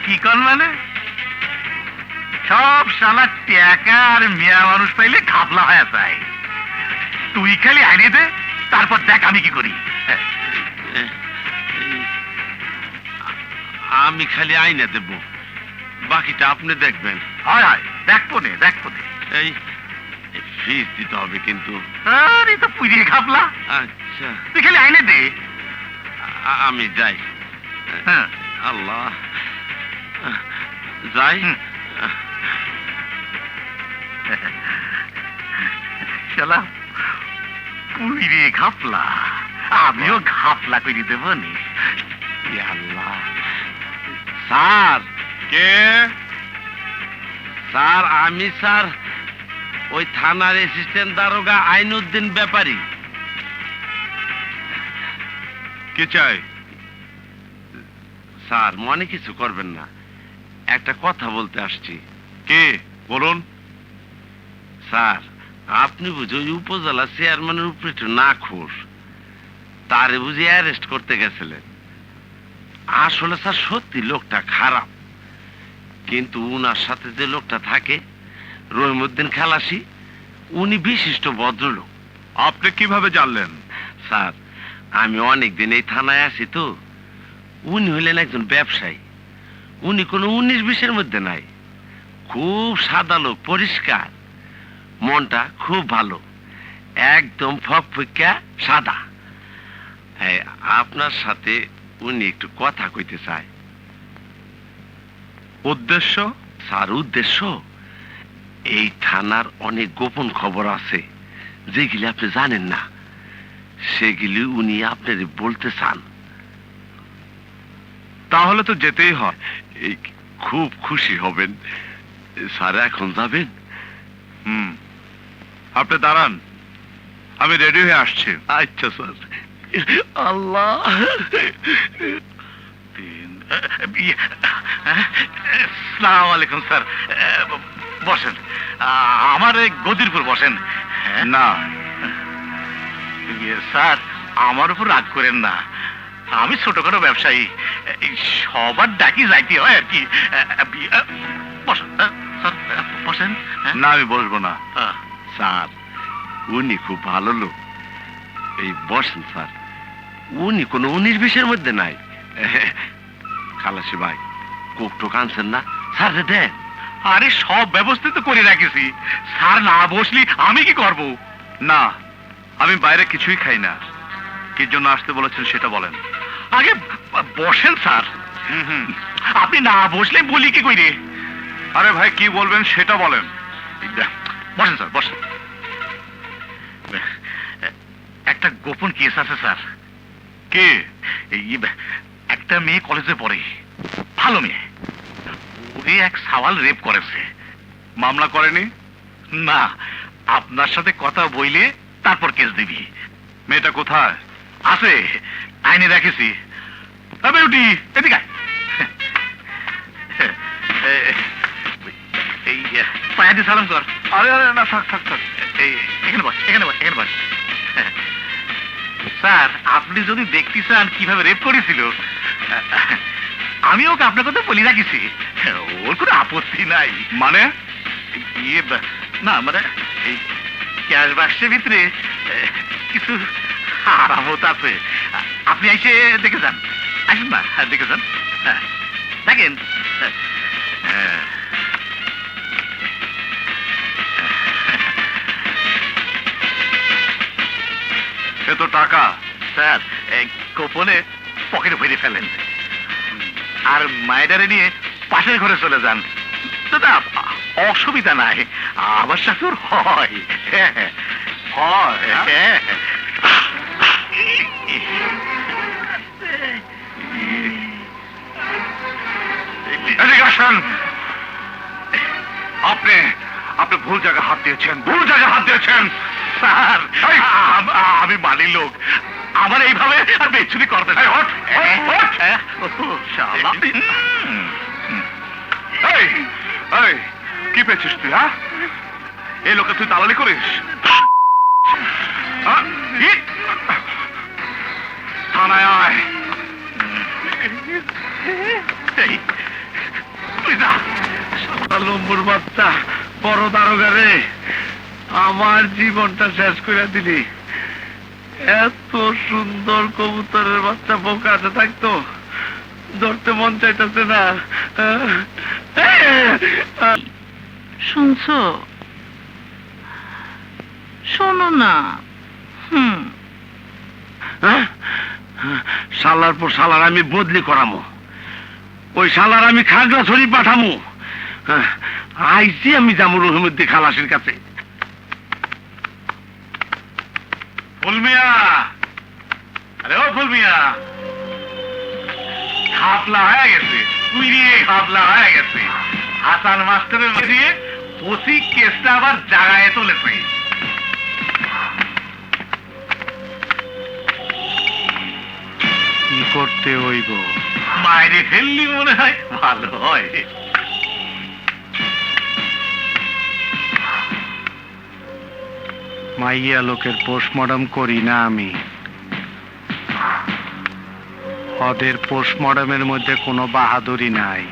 F: কি কন মানে? সব শালা টাকা আর মিয়া মানুষ পাইলে ঘাবলা হয়ে যায়। তুই খালি আইনে দে, তারপর দেখ আমি কি করি।
C: আমি খালি আইনা দেব, বাকিটা আপনি দেখবেন।
F: হয় হয়, দেখবো নে, দেখবো নে।
C: এই ফিস দিতে হবে কিন্তু।
F: আরে তো পুড়িয়ে ঘাবলা।
C: আচ্ছা,
F: তুই খালি আইনে দে।
C: আমি যাই।
F: হ্যাঁ,
C: আল্লাহ, যাই।
F: হুম।
C: শালা পুইরে ঘাপলা, আমিও ঘাপলা করে দেব নি। আল্লাহ স্যার,
A: কে?
C: স্যার আমি স্যার ওই থানার অ্যাসিস্ট্যান্ট দারোগা আইনউদ্দিন ব্যাপারী।
A: কি চাই?
C: স্যার মনে কিছু করবেন না, একটা কথা বলতে আসছি।
A: কে বলুন?
C: স্যার আপনি বুঝি ওই উপজেলা চেয়ারম্যানের উপরে একটু নাখোশ, তারে বুঝি অ্যারেস্ট করতে গেছিলেন। আসলে স্যার সত্যি লোকটা খারাপ, কিন্তু উনার সাথে যে লোকটা থাকে রহিমউদ্দিন খালাসি, উনি বিশিষ্ট ভদ্রলোক।
A: আপনি কিভাবে জানলেন?
C: স্যার আমি অনেকদিন এই থানায় আছি তো, উনি হইলেন একজন ব্যবসায়ী, উনি কোনো 19-20-এর মধ্যে নাই, খুব সাদা লোক, পরিষ্কার, মনটা খুব ভালো, একদম ফকফকা সাদা। এই, আপনার সাথে উনি একটু কথা কইতে চায়।
A: উদ্দেশ্য?
C: স্যার উদ্দেশ্য, এই থানার অনেক গোপন খবর আছে যেগুলি আপনি জানেন না, সেগুলি উনি আপনার বলতে চান।
A: তাহলে তো যেতেই হয়।
C: এই খুব খুশি হবেন স্যার। এখন যাবেন?
A: হুম, আপনি দাঁড়ান, আমি রেডি হয়ে আসছি।
C: আচ্ছা স্যার। আল্লাহ, সালাম আলাইকুম স্যার। বসেন, আমার এই গদির উপর বসেন।
A: না,
C: স্যার আমার উপর রাগ করেন না, আমি ছোটখাটো ব্যবসায়ী, সবার ডাকি যাইতে হয় আর কি। বসেন স্যার, বসেন।
A: না আমি বসবো না।
C: স্যার উনি খুব ভালো লোক, এই বসেন স্যার, উনি কোনো 19-20-এর মধ্যে নাই। খালাসি ভাই কোকটোক আনছেন না? স্যার দেন। আরে সব ব্যবস্থা তো করে রাখেছি, স্যার না বসলি আমি কি করব?
A: না, আমি বাইরে কিছুই খাই না। কি জন্য আসতে বলেছেন সেটা বলেন।
C: আগে বসেন স্যার। আপনি না বসলে বলি কি কইরে?
A: আরে ভাই কি বলবেন সেটা বলেন।
C: বসেন স্যার, বসেন। একটা গোপন কেস আছে স্যার।
A: কে?
C: একটা মেয়ে কলেজে পড়ে, ভালো মেয়ে, ওরে এক সাওয়াল রেপ করেছে।
A: মামলা করেনি?
C: না, আপনার সাথে কথা বইলে তারপর কেস দিবি।
A: মেয়েটা কোথায়?
C: আছে, আইনে রেখেছি। তবে উঠি এদিকে আয়। এই পায়া দিয়ে সালাম কর।
A: আরে আরে না, থাক থাক থাক।
C: এই এখানে বস, এখানে বস, এখানে বস। স্যার আপনি যদি দেখতে চান কিভাবে রেপ করেছিল, আমি ওকে আপনার কথা বলি রাখিছি, ওর কোনো আপত্তি নাই।
A: মানে?
C: না মানে এই ক্যাশ বাক্সের ভিতরে কিছু আরামত আছে, আপনি এসে দেখে যান। আসুন না, দেখে যান। হ্যাঁ দেখেন।
A: সে তো টাকা।
C: স্যার গোপনে পকেটে ভরে ফেলেন, আর মায়েরারে নিয়ে পাশের ঘরে চলে যান। দাদা অসুবিধা নাই, আমার শাশুর হয়।
A: হয়?
C: হ্যাঁ।
A: এদিকে আসেন। আপনি আপনি ভুল জায়গায় হাত দিয়েছেন, ভুল জায়গায় হাত দিয়েছেন।
C: স্যার আমি মানি লোক, আমার এইভাবে আর বেচুরি করতে চাই।
A: কি পেয়েছিস তুই? হ্যাঁ, এই লোকে তুই দালালি করিস? থানায় আয়।
C: লম্বুর বাচ্চা, বড় দারোগা রে, আমার জীবনটা শেষ করে দিলি। এত সুন্দর কবুতরের বাচ্চা বোকাতে থাকতো, ধরতে মন চাইতেছে না।
D: শুনছো? শোনো না।
C: শালার পর শালার আমি বদলি করামো, ওই শালার আমি খাগড়াছড়ি পাঠামো। আইসি আমি যাবো রহিমউদ্দিন খালাসির কাছে। ফুলমিয়া, আরে ও ফুলমিয়া, খাপলা হয়ে গেছে, কুইরিয়ে খাপলা হয়ে গেছে। হাসান মাস্টারের দিয়ে ওসি কেসটা আবার জাগায় তুলেছে।
F: কি করতে হইব?
C: মায়েরে ফেললি মনে হয় ভালো হয়।
F: মাইয়া লোকের পোস্টমর্টম করি না আমি। ওদের পোস্টমর্টমের মধ্যে কোনো বাহাদুরি নাই।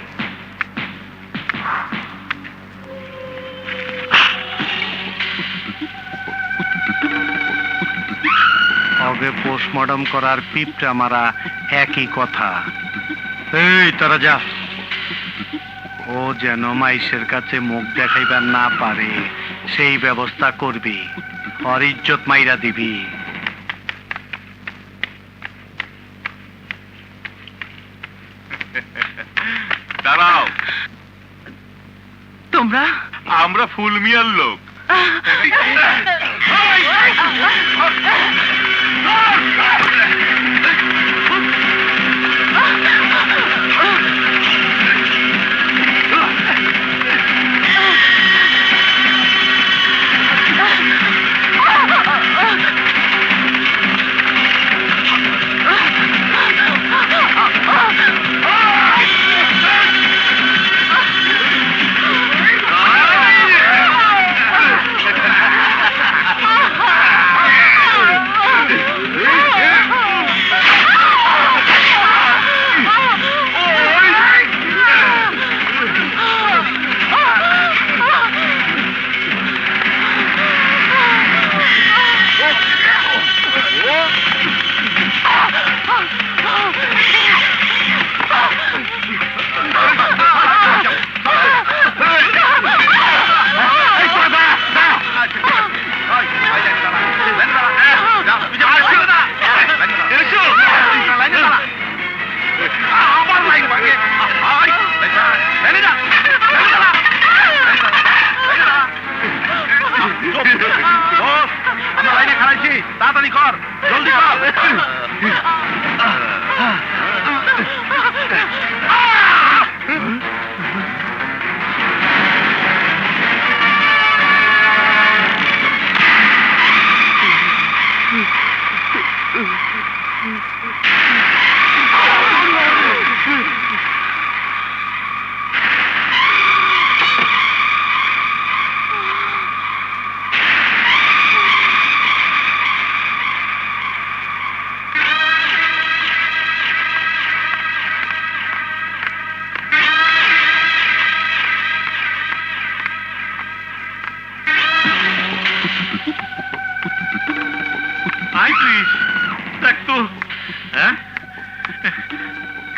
F: ওকে পোস্টমর্টম করার পিঁপড়া মারা একই কথা। এই তারা যা, ও যেন মাইশের কাছে মুখ দেখাইবার না পারে সেই ব্যবস্থা করবি। ওর ইজ্জত মাইরা দিবি।
A: দাঁড়াও,
D: তোমরা
A: আমরা ফুলমিয়ার লোক। আমরা লাইনে খাড়াইছি, তাড়াতাড়ি কর, জলদি কর।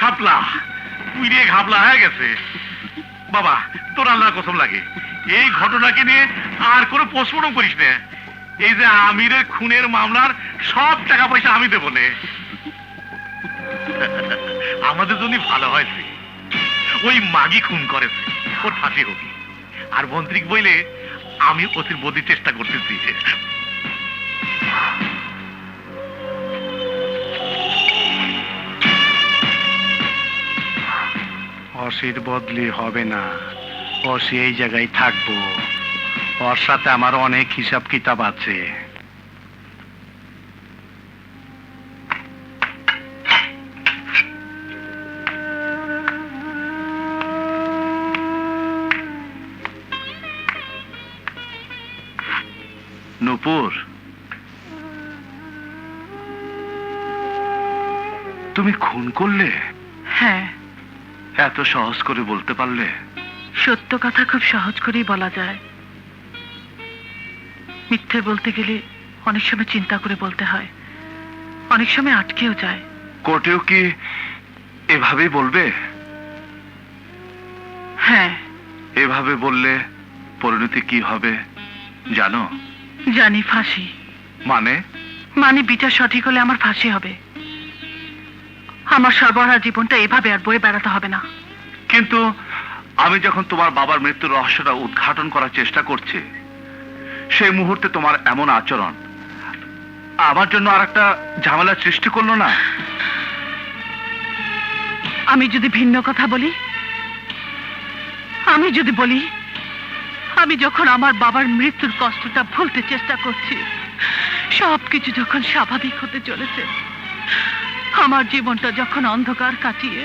A: খাপলা, উইরে ঘাপলা হয়ে গেছে। বাবা, তোর আল্লাহর কসম লাগে, এই ঘটনাকে নিয়ে আর কোনো পোস্টমর্টম করিস না। এই যে আমিরের খুনের মামলার সব টাকা পয়সা আমি দেবো নে। আমাদের জন্য ভালো হয়েছে, ওই মাগি খুন করেছে, ওর ফাঁসি হবি। আর মন্ত্রী বইলে আমি অতির বদির চেষ্টা করতেছি।
F: অসির বদলি হবে না, অসি এই জায়গায় থাকবো। ওর সাথে আমার অনেক হিসাব কিতাব আছে।
A: নূপুর, তুমি খুন করলে?
D: হ্যাঁ,
A: এত সহজ করে বলতে পারলে?
D: সত্য কথা খুব সহজ করেই বলা যায়। মিথ্যে বলতে গেলে অনেক সময় চিন্তা করে বলতে হয়, অনেক সময় আটকেও যায়।
A: কোর্টেও কি এভাবেই বলবে?
D: হ্যাঁ।
A: এভাবে বললে পরিণতি কি হবে জানো?
D: জানি, ফাঁসি।
A: মানে?
D: মানে বিচার সঠিক হলে আমার ফাঁসি হবে। আমার সর্বহারা জীবনটা এভাবে আর বয়ে বেড়াতে হবে না।
A: কিন্তু আমি যখন তোমার বাবার মৃত্যুর রহস্যটা উদ্ঘাটন করার চেষ্টা করছি, সেই মুহূর্তে তোমার এমন আচরণ আমার জন্য আর একটা ঝামেলার সৃষ্টি করলো না?
D: আমি যদি ভিন্ন কথা বলি, আমি যদি বলি আমি যখন আমার বাবার মৃত্যুর কষ্টটা ভুলতে চেষ্টা করছি, সবকিছু যখন স্বাভাবিক হতে চলেছে, আমার জীবনটা যখন অন্ধকার কাটিয়ে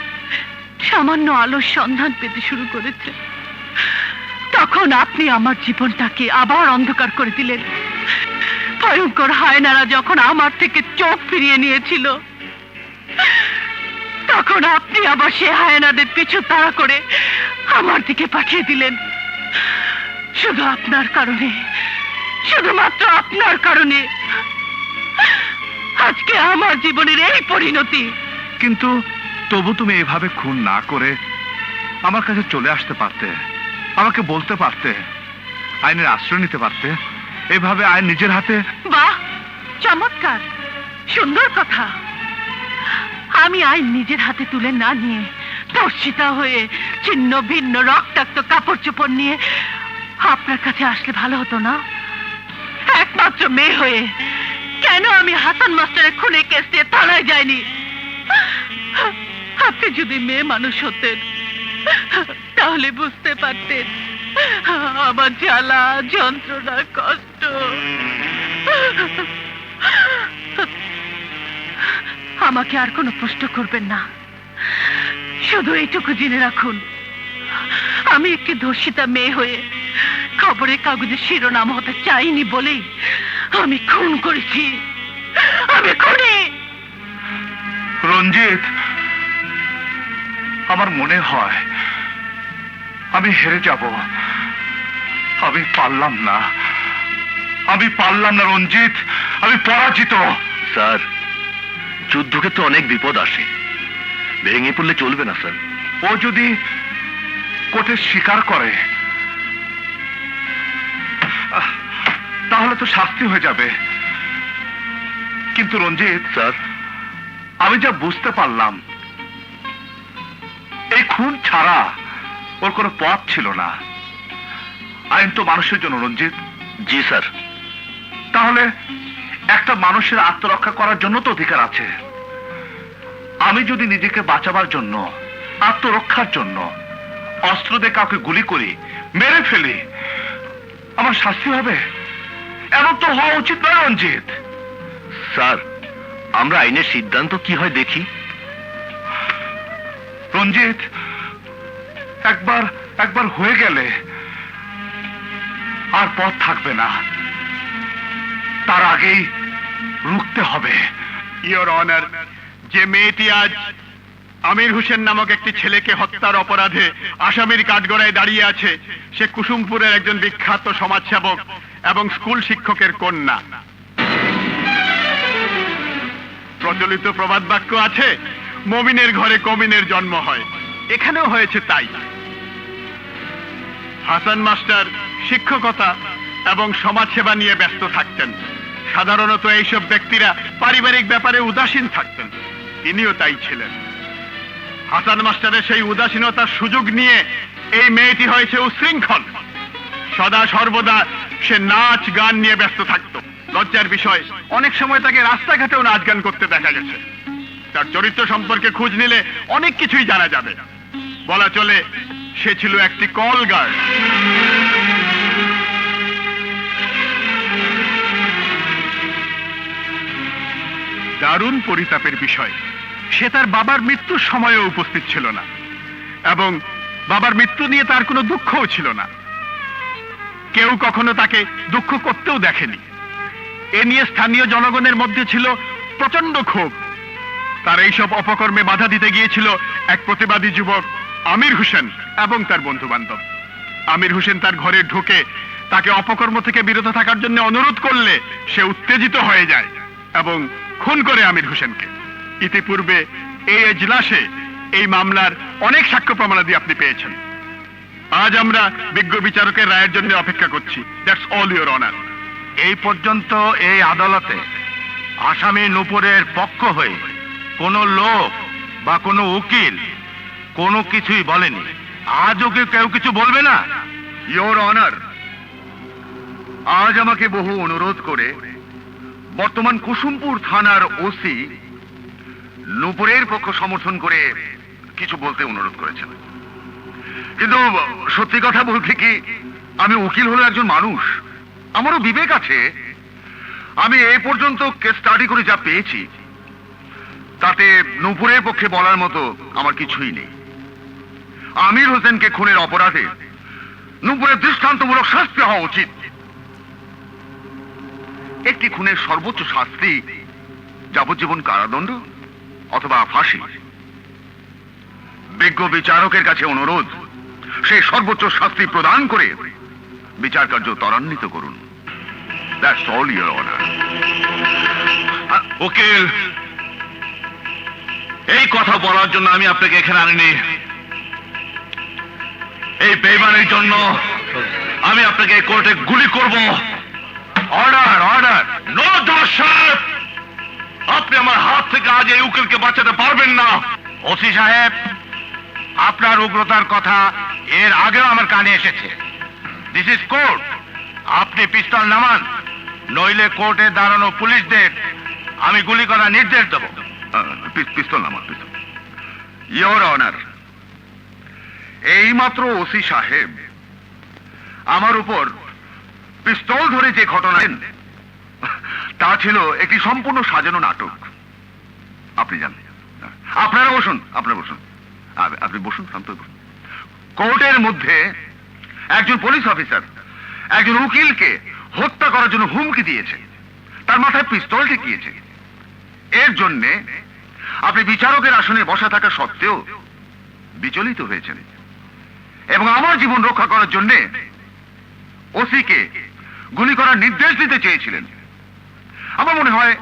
D: সামান্য আলোর সন্ধান পেতে শুরু করেছে, তখন আপনি আমার জীবনটাকে আবার অন্ধকার করে দিলেন। ভয়ঙ্কর হায়নারা যখন আমার থেকে চোখ ফিরিয়ে নিয়েছিল, তখন আপনি আবার সে হায়নাদের পিছু তাড়া করে আমার দিকে পাঠিয়ে দিলেন। শুধু আপনার কারণে, শুধুমাত্র আপনার কারণে আজকে আমার জীবনের এই পরিণতি।
A: কিন্তু তবু তুমি এভাবে খুন না করে আমার কাছে চলে আসতে পারতে, আমাকে বলতে পারতে, আইনের আশ্রয় নিতে পারতে। এভাবে আইন নিজের হাতে।
D: বাহ, চমৎকার, সুন্দর কথা। আমি আইন নিজের হাতে তুলে না নিয়ে ধর্ষিতা হয়ে ছিন্ন ভিন্ন রক্তাক্ত কাপড় চোপড় নিয়ে আপনার কাছে আসলে ভালো হতো না? একমাত্র মেয়ে হয়ে কেন আমি হাসান মাস্টারের খুনে কেস নিয়ে থানায় যাইনি? আপনি যদি মেয়ে মানুষ হতেন তাহলে বুঝতে পারতেন আমার জ্বালা, যন্ত্রণা, কষ্ট। আমাকে আর কোনো প্রশ্ন করবেন না, শুধু এইটুকু জেনে রাখুন, আমি একটি ধর্ষিতা মেয়ে হয়ে খবরের কাগজে শিরোনাম হতে চাইনি বলেই আমি খুন করেছি। আমি খুনি।
A: রঞ্জিত, আমার মনে হয় আমি হেরে যাব। আমি পারলাম না, আমি পারলাম না রঞ্জিত, আমি পরাজিত।
B: স্যার, যুদ্ধক্ষেত্রে অনেক বিপদ আসে, ভেঙে পড়লে চলবে না স্যার।
A: ও যদি কোর্টে স্বীকার করে তাহলে তো শাস্তি হয়ে যাবে। কিন্তু রঞ্জিত
B: স্যার,
A: আমি যা বুঝতে পারলাম, এই খুন ছাড়া ওর কোনো পথ ছিল না। আইন তো মানুষের জন্য রঞ্জিত।
B: জি স্যার।
A: তাহলে একটা মানুষের আত্মরক্ষা করার জন্য তো অধিকার আছে। আমি যদি নিজেকে বাঁচাবার জন্য, আত্মরক্ষার জন্য অস্ত্র দিয়ে কাউকে গুলি করি, মেরে ফেলি, আমার শাস্তি হবে? এমন তো হওয়া উচিত নয় রঞ্জিত।
B: স্যার, আমরা আইনের সিদ্ধান্ত কি হয় দেখি।
A: রঞ্জিত, একবার হয়ে গেলে আর পথ থাকবে না, তার আগেই রুখতে হবে।
G: ইওর অনার, যে মেয়েটি আজ আমির হোসেন নামক একটি ছেলেকে হত্যার অপরাধে আসামির কাঠগড়ায় দাঁড়িয়ে আছে, সে কুসুমপুরের একজন বিখ্যাত সমাজসেবক এবং স্কুল শিক্ষকের কন্যা। প্রচলিত প্রবাদ বাক্য আছে, মমিনের ঘরে কমিনের জন্ম হয়। এখানেও হয়েছে তাই। হাসান মাস্টার শিক্ষকতা এবং সমাজসেবা নিয়ে ব্যস্ত থাকতেন। সাধারণত এইসব ব্যক্তিরা পারিবারিক ব্যাপারে উদাসীন থাকতেন, তিনিও তাই ছিলেন। হাসান মাস্টারের সেই উদাসীনতার সুযোগ নিয়ে এই মেয়েটি হয়েছে উশৃঙ্খল। সদা সর্বদা সে নাচ গান নিয়ে ব্যস্ত থাকত। লজ্জার বিষয়, অনেক সময় তাকে রাস্তাঘাটেও নাচ গান করতে দেখা গেছে। তার চরিত্র সম্পর্কে খোঁজ নিলে অনেক কিছুই জানা যাবে। বলা চলে সে ছিল একটি কল গার্ড। দারুণ পরিতাপের বিষয়, সে তার বাবার মৃত্যুর সময়েও উপস্থিত ছিল না এবং বাবার মৃত্যু নিয়ে তার কোনো দুঃখও ছিল না। কেউ কখনো তাকে দুঃখ করতেও দেখেনি। এ নিয়ে স্থানীয় জনগণের মধ্যে ছিল প্রচন্ড ক্ষোভ। তার এইসব অপকর্মে বাধা দিতে গিয়েছিল এক প্রতিবাদী যুবক আমির হোসেন এবং তার বন্ধু বান্ধব। আমির হোসেন তার ঘরে ঢুকে তাকে অপকর্ম থেকে বিরত থাকার জন্য অনুরোধ করলে সে উত্তেজিত হয়ে যায় এবং খুন করে আমির হোসেনকে। ইতিপূর্বে এই এজলাসে এই মামলার অনেক সাক্ষ্য প্রমাণাদি আপনি পেয়েছেন। আজ আমরা বিজ্ঞ বিচারকের রায়ের জন্য অপেক্ষা করছি। That's all your honour.
A: এই পর্যন্ত এই আদালতে আসামি নূপুরের পক্ষ হয়ে কোনো লোক বা কোনো উকিল কোনো কিছুই বলেনি। আজও কি কেউ কিছু বলবে না?
B: ইওর অনার, আজ আমাকে বহু অনুরোধ করে
G: বর্তমান কুসুমপুর থানার ওসি নূপুরের পক্ষ সমর্থন করে কিছু বলতে অনুরোধ করেছেন। কিন্তু সত্যি কথা বলতে কি, আমি উকিল হলো একজন মানুষ, আমারও বিবেক আছে। আমি এই পর্যন্ত কেস স্টাডি করে যা পেয়েছি তাতে নূপুরের পক্ষে বলার মতো আমার কিছুই নেই। আমির হোসেনকে খুনের অপরাধে নূপুরের দৃষ্টান্তমূলক শাস্তি হওয়া উচিত। একটি খুনের সর্বোচ্চ শাস্তি যাবজ্জীবন কারাদণ্ড অথবা ফাঁসি। বিজ্ঞ বিচারকের কাছে অনুরোধ, সেই সর্বোচ্চ শাস্তি প্রদান করে বিচার কার্য ত্বরান্বিত করুন। That's all, Your Honor.
A: উকিল, এই কথা বলার জন্য আমি আপনাকে এখানে আনিনি। এই বেইমানের জন্য আমি আপনাকে এই কোর্টে গুলি করব। Order, order. নো জজ সাহেব, আপনি আমার হাত থেকে আজ এই উকিলকে বাঁচাতে পারবেন না।
F: ওসি সাহেব, আপনার উগ্রতার কথা এর আগেও আমার কানে এসেছে। দিস ইজ কোর্ট, আপনি পিস্তল নামান, নইলে কোর্টে দাঁড়ানো পুলিশদের আমি গুলি করার নির্দেশ দেব।
G: পিস্তল নামান, পিস্তল। ইয়োর অনার, এইমাত্র ওসি সাহেব আমার উপর পিস্তল ধরে যে ঘটনা তা ছিল একটি সম্পূর্ণ সাজানো নাটক। আপনি জানেন। আপনারা বসুন, আপনারা বসুন, আপনি বসুন, শান্ত বসুন। কোর্টের মধ্যে একজন পুলিশ অফিসার একজন উকিলকে হত্যা করার জন্য হুমকি দিয়েছে, তার মাথায় পিস্তল ঠেকিয়েছে। এর জন্যে আপনি বিচারকের আসনে বসা থাকা সত্ত্বেও বিচলিত হয়েছেন এবং আমার জীবন রক্ষা করার জন্যে ওসিকে গুলি করার নির্দেশ দিতে চেয়েছিলেন। আমার মনে হয়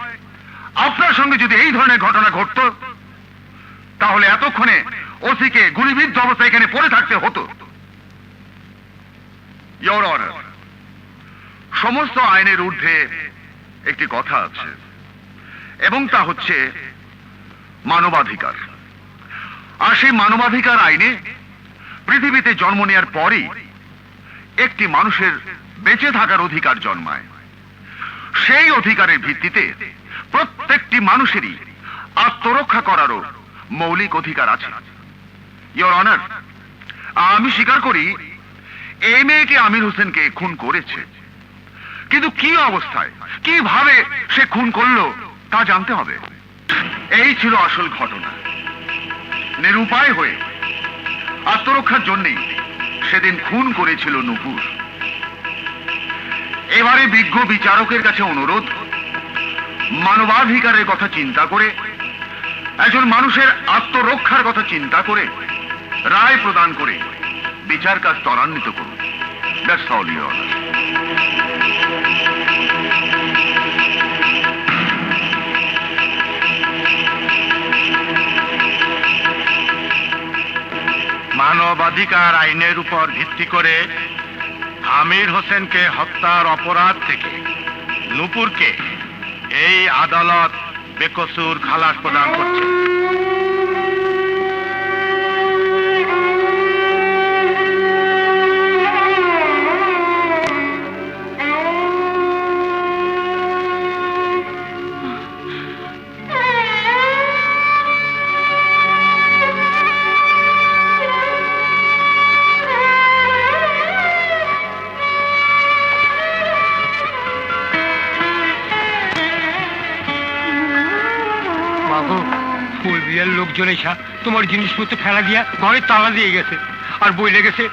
G: আপনার সঙ্গে যদি এই ধরনের ঘটনা ঘটতো তাহলে এতক্ষণে ওসিকে গুলিবিদ্ধ অবস্থায় এখানে পড়ে থাকতে হতো। ইয়োর অনার, সমস্ত আইনের ঊর্ধ্বে একটি কথা আছে এবং তা হচ্ছে মানবাধিকার। আর সেই মানবাধিকার আইনে পৃথিবীতে জন্ম নেওয়ার পরই একটি মানুষের বেঁচে থাকার অধিকার জন্মায়। সেই অধিকারের ভিত্তিতে প্রত্যেকটি মানুষেরই আত্মরক্ষা করারও মৌলিক অধিকার আছে। ইয়োর অনার, আমি স্বীকার করি এই মেয়েকে আমির হোসেনকে খুন করেছে, কিন্তু কি অবস্থায় কিভাবে সে খুন করলো তা জানতে হবে। এই ছিল আসল ঘটনা। নিরুপায় হয়ে আত্মরক্ষার জন্যই সেদিন খুন করেছিল নূপুর। এবারে বিজ্ঞ বিচারকের কাছে অনুরোধ, মানবাধিকারের কথা চিন্তা করে, একজন মানুষের আত্মরক্ষার কথা চিন্তা করে রায় প্রদান করে বিচার কাজ ত্বরান্বিত করুন। That's all, Your Honor.
F: মানবাধিকার আইনের উপর ভিত্তি করে আমির হোসেনকে হত্যার অপরাধ থেকে নূপুরকে এই আদালত বেকসুর খালাস প্রদান করছে।
E: লোকজন এসা তোমার জিনিসপত্র ফেলা দিয়া ঘরে তালা দিয়ে গেছে আর বইলে গেছে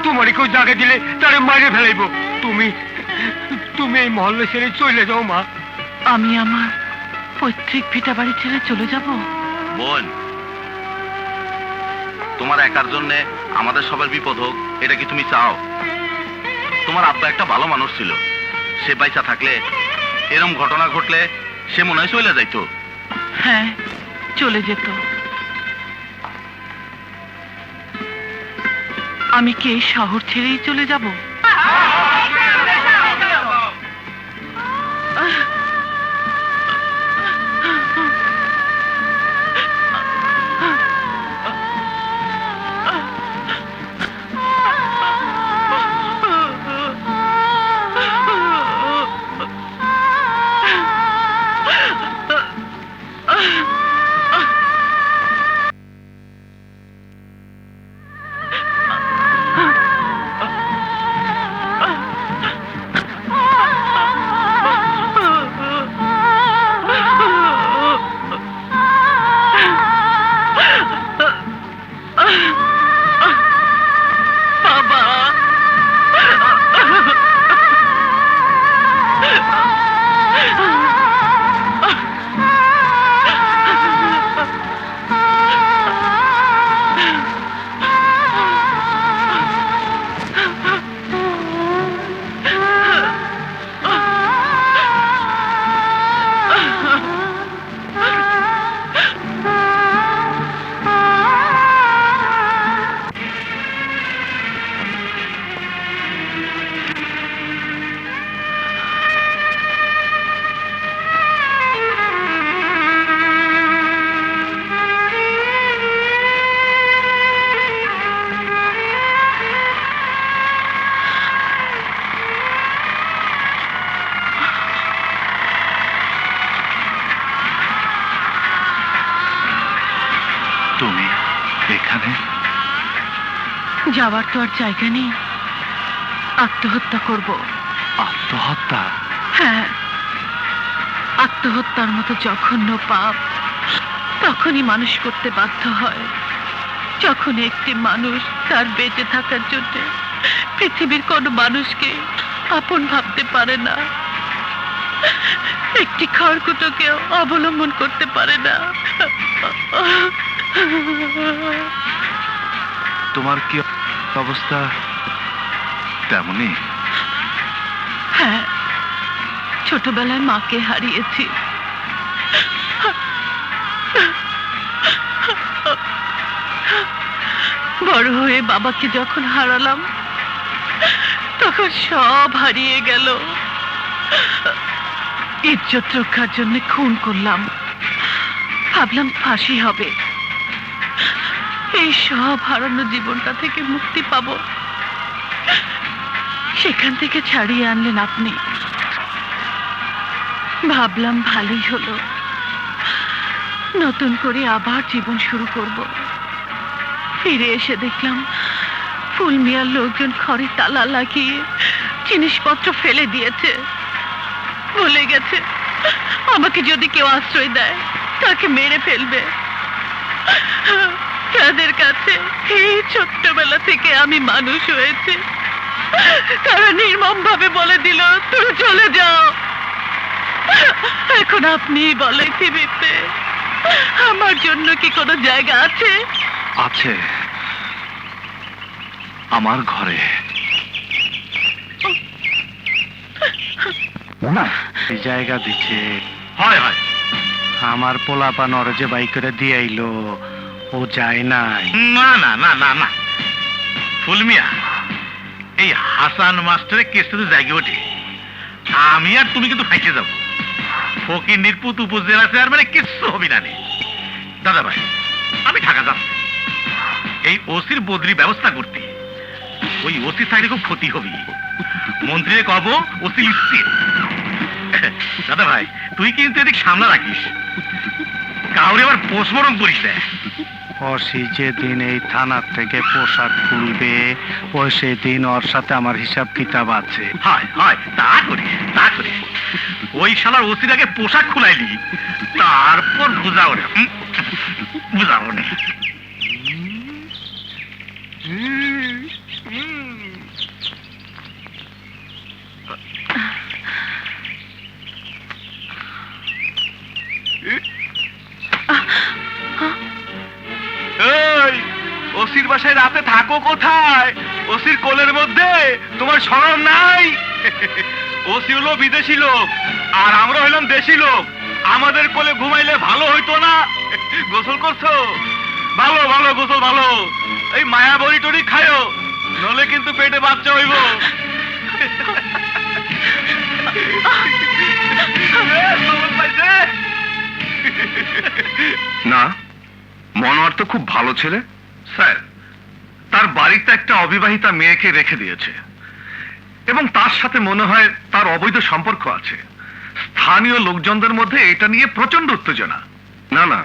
E: তোমারে কেউ জায়গা দিলে তারে মারে ফেলাইব। তুমি তুমি এই মহল্লা ছেড়ে চলে যাও মা।
D: আমি আমার পৈতৃক ভিটা বাড়ি ছেড়ে চলে যাব?
B: বোন, তোমার একার জন্য আমাদের সবার বিপদ হোক এটা কি তুমি চাও? তোমার আব্বা একটা ভালো মানুষ ছিল, সে বাইচা থাকলে এরম ঘটনা ঘটলে সে মনে হয় চলে যাইতো।
D: হ্যাঁ, চলে যেত। আমি কি এই শহর ছেড়েই চলে যাব?
A: তুমি এখানে?
D: যাওয়ার তো আর জায়গা নেই, আত্মহত্যা করব।
A: আত্মহত্যা?
D: হ্যাঁ, আত্মহত্যার মতো জঘন্য পাপ তখনই মানুষ করতে বাধ্য হয় যখন একটি মানুষ তার বেঁচে থাকার জন্য পৃথিবীর কোনো মানুষকে আপন ভাবতে পারে না, একটি খড়কুটোকেও অবলম্বন করতে পারে না।
A: তোমার কি অবস্থা তেমনই?
D: হ্যাঁ, ছোটবেলায় মাকে হারিয়েছি। বড় হয়ে বাবাকে যখন হারালাম তখন সব হারিয়ে গেল। ইজ্জত রক্ষার জন্য খুন করলাম, ভাবলাম ফাঁসি হবে। এই সব হারানো জীবনটা থেকে মুক্তি পাবো, সেখান থেকে ছাড়িয়ে আনলেন আপনি। ভাবলাম ভালোই হলো, নতুন করে আবার জীবন শুরু করব। ফিরে এসে দেখলাম ফুল মিয়ার লোকজন ঘরে তালা লাগিয়ে জিনিসপত্র ফেলে দিয়েছে, বলে গেছে আমাকে যদি কেউ আশ্রয় দেয় তাকে মেরে ফেলবে। তাদের কাছে এই ছোট্টবেলা থেকে আমি মানুষ হয়েছি, তারা নির্মম ভাবে বলে দিল তুমি চলে যাও। এখন আপনি বলে পৃথিবীতে আমার জন্য কি কোনো জায়গা আছে?
A: আছে, আমার ঘরে।
F: এই জায়গা দিচ্ছে।
A: হয় হয়।
F: আমার পোলাপান ওরে যে বাই করে দিয়ে আইলো, ও যায় নাই।
B: না না না না না, ফুলমিয়া, এই হাসান মাস্টারের কেসটা তো জায়গা ওঠে, আমি আর তুমি কিন্তু ফাইসে যাবো। ফকির নিরপুত উপজেলা চেয়ারম্যানে কিচ্ছু হবি না নে। দাদা ভাই, আমি ঢাকা যাচ্ছি এই ওসির বদলি ব্যবস্থা করতে। ওই ওসি থাকলে খুব ক্ষতি হবি, মন্ত্রীরে কব ওসি লিখতে। দাদা ভাই, তুই কিন্তু এদিক সামলা রাখিস, কাউরে আবার পোস্টমর্টম করিস না।
F: অসি যেদিন এই থানার থেকে পোশাক খুলবে, ওই সেদিন ওর সাথে আমার হিসাব কিতাব আছে।
B: হয় হয়, তা করি তা করি। ওই শালার ওসির আগে পোশাক খুলাইলি, তারপর বুঝাও রে, বুঝাও রে।
G: এই ওসির বাসায় রাতে থাকো কোথায়? ওসির কোলের মধ্যে তোমার শরম নাই? ওসি হলো বিদেশি লোক আর আমরা হইলাম দেশি লোক, আমাদের কোলে ঘুমাইলে ভালো হইতো না? গোসল করছো? ভালো ভালো গোসল ভালো। এই মায়া বড়ি টড়ি খায়ো, নলে কিন্তু পেটে বাচ্চা হইব।
A: না, মনোয়ার তো খুব ভালো ছেলে স্যার। তার বাড়িতে একটা অবিবাহিতা মেয়েকে রেখে দিয়েছে এবং তার সাথে মনে হয় তার অবৈধ সম্পর্ক আছে। স্থানীয় লোকজনদের মধ্যে এটা নিয়ে প্রচন্ড উত্তেজনা। না না,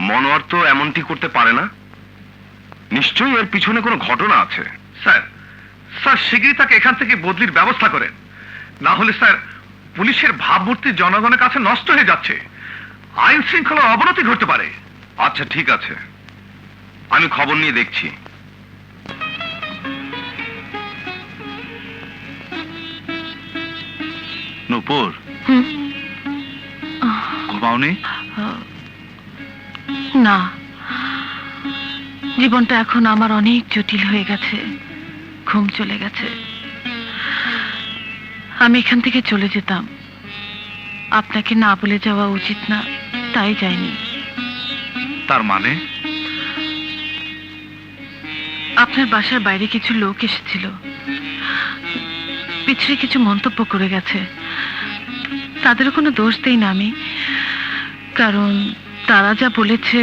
A: মনোয়ার তো এমনটি করতে পারে না, নিশ্চয়ই এর পিছনে কোনো ঘটনা আছে। স্যার, স্যার শিগগিরই তাকে এখান থেকে বদলির ব্যবস্থা করেন, না হলে স্যার পুলিশের ভাবমূর্তি জনগণের কাছে নষ্ট হয়ে যাচ্ছে, আইন শৃঙ্খলার অবনতি ঘটতে পারে। আচ্ছা ঠিক আছে, আমি খবর নিয়ে দেখছি। নূপুর, ঘুমাওনি?
D: না, জীবনটা এখন আমার অনেক জটিল হয়ে গেছে, ঘুম চলে গেছে। আমি এখান থেকে চলে যেতাম, আপনাকে না বলে যাওয়া উচিত না, তাই যাইনি।
A: তার মানে?
D: আপনার বাসার বাইরে কিছু লোক এসেছিল, পিছনে কিছু মন্তব্য করে গেছে। তাদেরও কোনো দোষ দেই না আমি, কারণ তারা যা বলেছে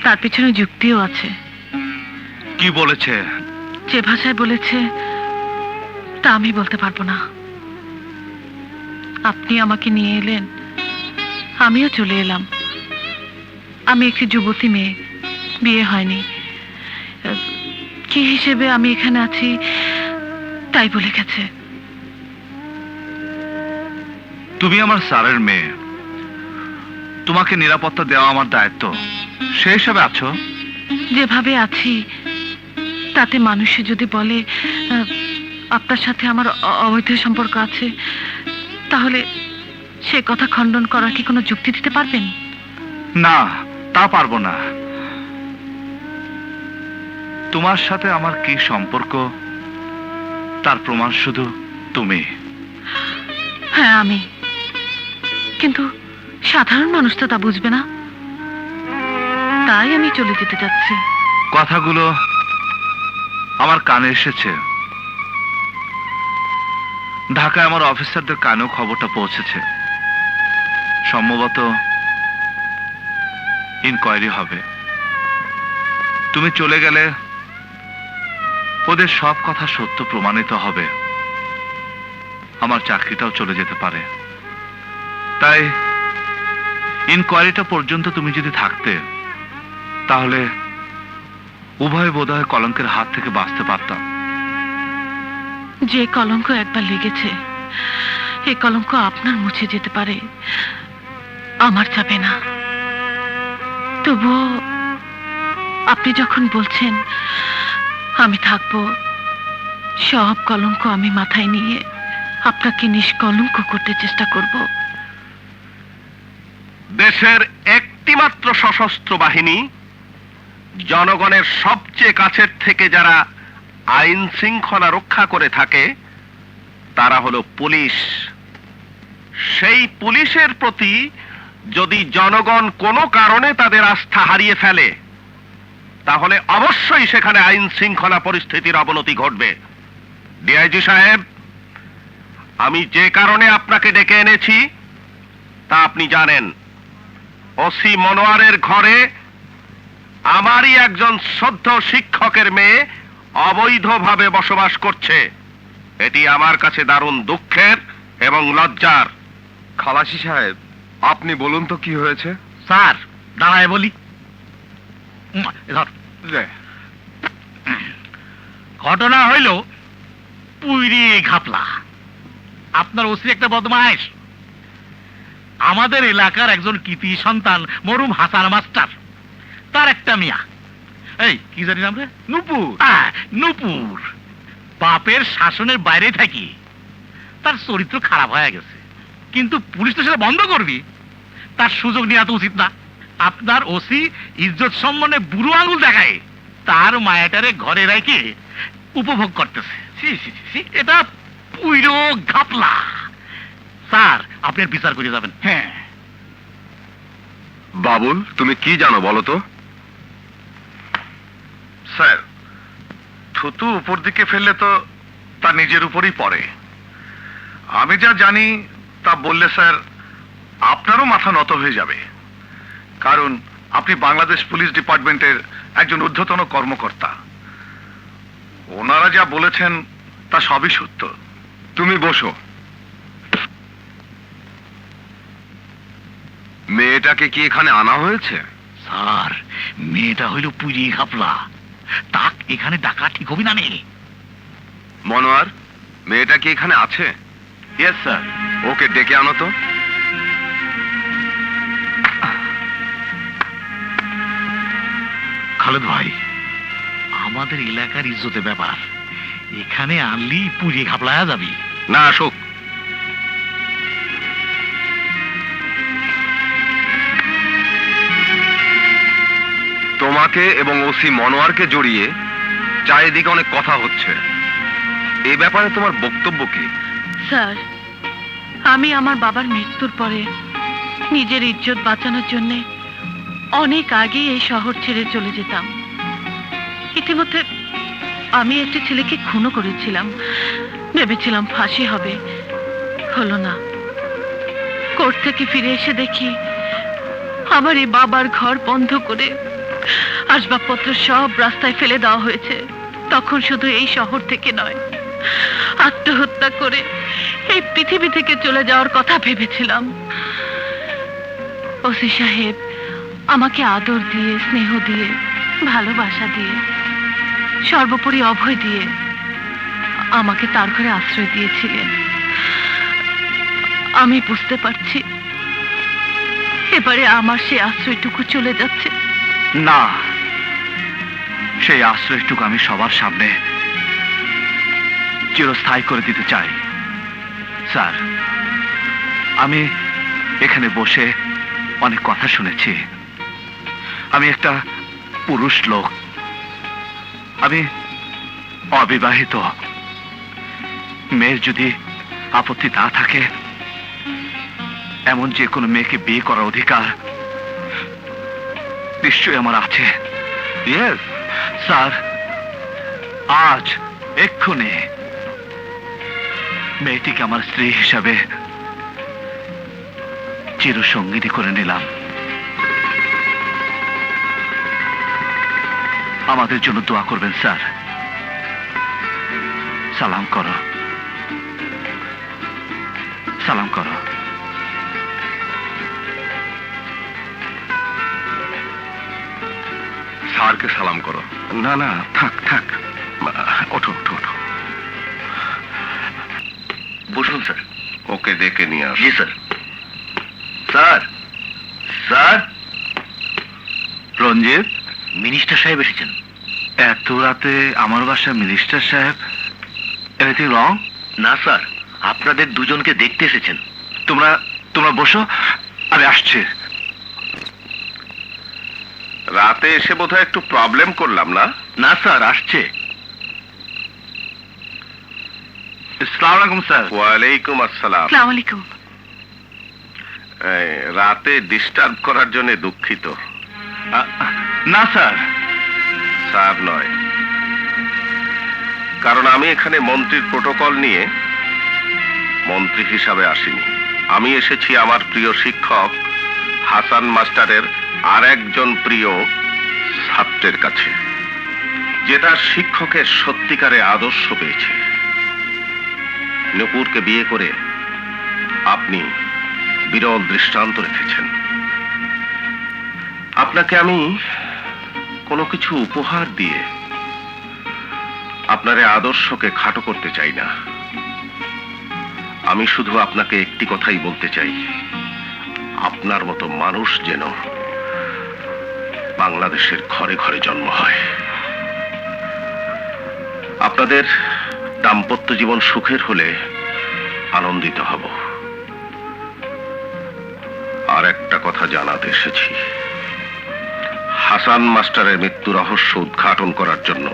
D: তার পিছনে যুক্তিও আছে।
A: কি বলেছে?
D: যে ভাষায় বলেছে তা আমি বলতে পারবো না। আপনি আমাকে নিয়ে এলেন, আমিও চলে এলাম। আমি একটি যুবতী মেয়ে, বিয়ে হয়নি। কি হিসেবে আমি এখানে আছি তাই বলে গেছে।
A: তুমি আমার স্যারের মেয়ে, তোমাকে নিরাপত্তা দেওয়া আমার দায়িত্ব, সেই হিসাবে আছো।
D: যেভাবে আছি তাতে মানুষে যদি বলে আপনার সাথে আমার অবৈধ সম্পর্ক আছে, তাহলে সে কথা খণ্ডন করার কি কোনো যুক্তি দিতে পারবেন?
A: না, তা পারবো না। তোমার সাথে আমার কি সম্পর্ক তার প্রমাণ শুধু তুমি।
D: হ্যাঁ আমি, কিন্তু সাধারণ মানুষ তো তা বুঝবে না, তাই আমি চলে যেতে যাচ্ছি।
A: কথাগুলো আমার কানে এসেছে, ঢাকায় আমার অফিসারদের কানেও খবরটা পৌঁছেছে। সম্ভবত ইনকোয়ারি হবে। তুমি চলে গেলে ওদের সব কথা সত্য প্রমাণিত হবে, আমার চাকরিটাও চলে যেতে পারে। তাই ইনকোয়ারিটা পর্যন্ত তুমি যদি থাকতে, তাহলে উভয় বোধহয় কলঙ্কের হাত থেকে বাঁচতে পারতাম।
D: যে কলঙ্ক একবার লেগেছে, এই কলঙ্ক আপনার মুছে যেতে পারে, আমার যাবে না। তবুও আপনি যখন বলছেন আমি থাকবো, সব কলঙ্ক আমি মাথায় নিয়ে আপনাকে নিষ্কলঙ্ক করতে চেষ্টা করব।
C: দেশের একটিমাত্র সশস্ত্র বাহিনী, জনগণের সবচেয়ে কাছের থেকে যারা আইন শৃঙ্খলা রক্ষা করে থাকে, তারা হলো পুলিশ। সেই পুলিশের প্রতি যদি জনগণ কোনো কারণে তাদের আস্থা হারিয়ে ফেলে, তাহলে অবশ্যই সেখানে আইন শৃঙ্খলা পরিস্থিতির অবনতি ঘটবে। ডিআইজি সাহেব, আমি যে কারণে আপনাকে ডেকে এনেছি তা আপনি জানেন। ওসি মনোয়ারের ঘরে আমারই একজন শ্রদ্ধ শিক্ষকের মেয়ে অবৈধভাবে বসবাস করছে। এটি আমার কাছে দারুণ দুঃখের এবং লজ্জার।
G: খালাসি সাহেব, আপনি বলুন তো কি হয়েছে।
B: স্যার দাঁড়ায় বলি। ঘটনা হইল পুইরি ঘাপলা। আপনার ওসি একটা বদমাইশ। আমাদের এলাকার একজন কৃতি সন্তান মরুম হাসান মাস্টার, তার একটা মিয়া, এই কি জানি নাম রে, নূপুর। নূপুর বাপের শাসনের বাইরে থাকি তার চরিত্র খারাপ হয়ে গেছে, কিন্তু পুলিশ তো সেটা বন্ধ করবি, তার সুযোগ নেওয়া তো উচিত না। আপনার ওসি ইজ্জত সম্মানে বুড়ো আঙুল দেখায় তার মায়াটারে ঘরে রেখে উপভোগ করতেছে। এটা পুইরো ঘাপলা। স্যার আপনি বিচার করে যাবেন। হ্যাঁ
G: বাবুল, তুমি কি জানো বলো তো। স্যার, থুতু উপর দিকে ফেললে তো তা নিজের উপরই পড়ে। আমি যা জানি তা বললে স্যার আপনারও মাথা নত হয়ে যাবে, কারণ আপনি বাংলাদেশ পুলিশ ডিপার্টমেন্টের একজন ঊর্ধ্বতন কর্মকর্তা। ওনারা যা বলেছেন তা সবই সত্য। তুমি বসো। মেয়েটাকে কি এখানে আনা হয়েছে?
B: স্যার মেয়েটা হইল পুইরি ঘাপলা, তাক এখানে ডাকা ঠিক হবে না। নেই
G: মনোয়ার, মেয়েটা কি এখানে আছে?
C: Yes sir.
G: ওকে ডেকে আনো তো।
B: খালেদ ভাই, আমাদের এলাকার ইজ্জতের ব্যাপার, এখানে আনলি পুড়িয়ে ঘাপলায়া যাবি
G: না, আসুক। তোমাকে এবং ওসি মনোয়ারকে জড়িয়ে চারিদিকে অনেক কথা হচ্ছে, এই ব্যাপারে তোমার বক্তব্য কি?
D: স্যার, আমি আমার বাবার মৃত্যুর পরে নিজের ইজ্জত বাঁচানোর জন্য অনেক আগেই এই শহর ছেড়ে চলে যেতাম। ইতিমধ্যে আমি একটা ছেলেকে খুনও করেছিলাম, ভেবেছিলাম ফাঁসি হবে, হলো না। কোর্ট থেকে ফিরে এসে দেখি আমার এই বাবার ঘর বন্ধ করে আসবাবপত্র সব রাস্তায় ফেলে দেওয়া হয়েছে। তখন শুধু এই শহর থেকে নয়, আত্মহত্যা করে এই পৃথিবী থেকে চলে যাওয়ার কথা ভেবেছিলাম। ওসি সাহেব আমাকে আদর দিয়ে স্নেহ দিয়ে ভালোবাসা দিয়ে, সর্বোপরি অভয় দিয়ে আমাকে তার ঘরে আশ্রয় দিয়েছিলেন। আমি বুঝতে পারছি এবারে আমার সেই আশ্রয়টুকু চলে যাচ্ছে।
A: না, সেই আশ্রয়টুকু আমি সবার সামনে চিরস্থায়ী করে দিতে চাই। স্যার, আমি এখানে বসে অনেক কথা শুনেছি। আমি একটা পুরুষ লোক, আমি অবিবাহিত। মেয়ের যদি আপত্তি না থাকে, এমন যে কোনো মেয়েকে বিয়ে করার অধিকার নিশ্চয়ই আমার আছে। ইয়েস স্যার, আজ এক্ষুনি মেয়েটিকে আমার স্ত্রী হিসাবে চিরসঙ্গিনী করে নিলাম। আমাদের জন্য দোয়া করবেন স্যার। সালাম করো, সালাম করো।
G: স্যারকে সালাম করো। না না, থাক থাক, ওঠো ওঠো ওঠো।
B: বসুন স্যার।
G: ওকে ডেকে নিয়ে আস।
B: জি স্যার। স্যার, স্যার,
A: রঞ্জিত,
B: মিনিস্টার সাহেব এসেছেন।
A: এত রাতে আমার বাসায় মিনিস্টার সাহেব? Anything wrong?
B: না স্যার, আপনাদের দুজনকে দেখতে এসেছেন।
A: তোমরা তোমরা বসো, আমি আসছি।
G: রাতে এসে বোধহয় একটু প্রবলেম করলাম না?
B: না স্যার, আসছে।
A: আসসালামু আলাইকুম স্যার।
G: ওয়ালাইকুম আসসালাম।
D: আসসালামু আলাইকুম।
G: রাতে ডিস্টার্ব করার জন্য দুঃখিত।
A: না স্যার।
G: স্যার নয়, কারণ আমি এখানে মন্ত্রীর প্রটোকল নিয়ে মন্ত্রী হিসাবে আসিনি। আমি এসেছি আমার প্রিয় শিক্ষক হাসান মাস্টারের আর একজন প্রিয় ছাত্রের কাছে, যে তার শিক্ষকের সত্যিকারে আদর্শ পেয়েছে। নূপুরকে বিয়ে করে আপনি বিরল দৃষ্টান্ত রেখেছেন। আপনাকে আমি কোনো কিছু উপহার দিয়ে আপনার এই আদর্শকে খাটো করতে চাই না। আমি শুধু আপনাকে একটি কথাই বলতে চাই, আপনার মতো মানুষ যেন বাংলাদেশের ঘরে ঘরে জন্ম হয়। আপনাদের দাম্পত্য জীবন সুখের হলে আনন্দিত হব। আর একটা কথা জানাতে এসেছি, হাসান মাস্টারের মৃত্যু রহস্য উদ্ঘাটন করার জন্য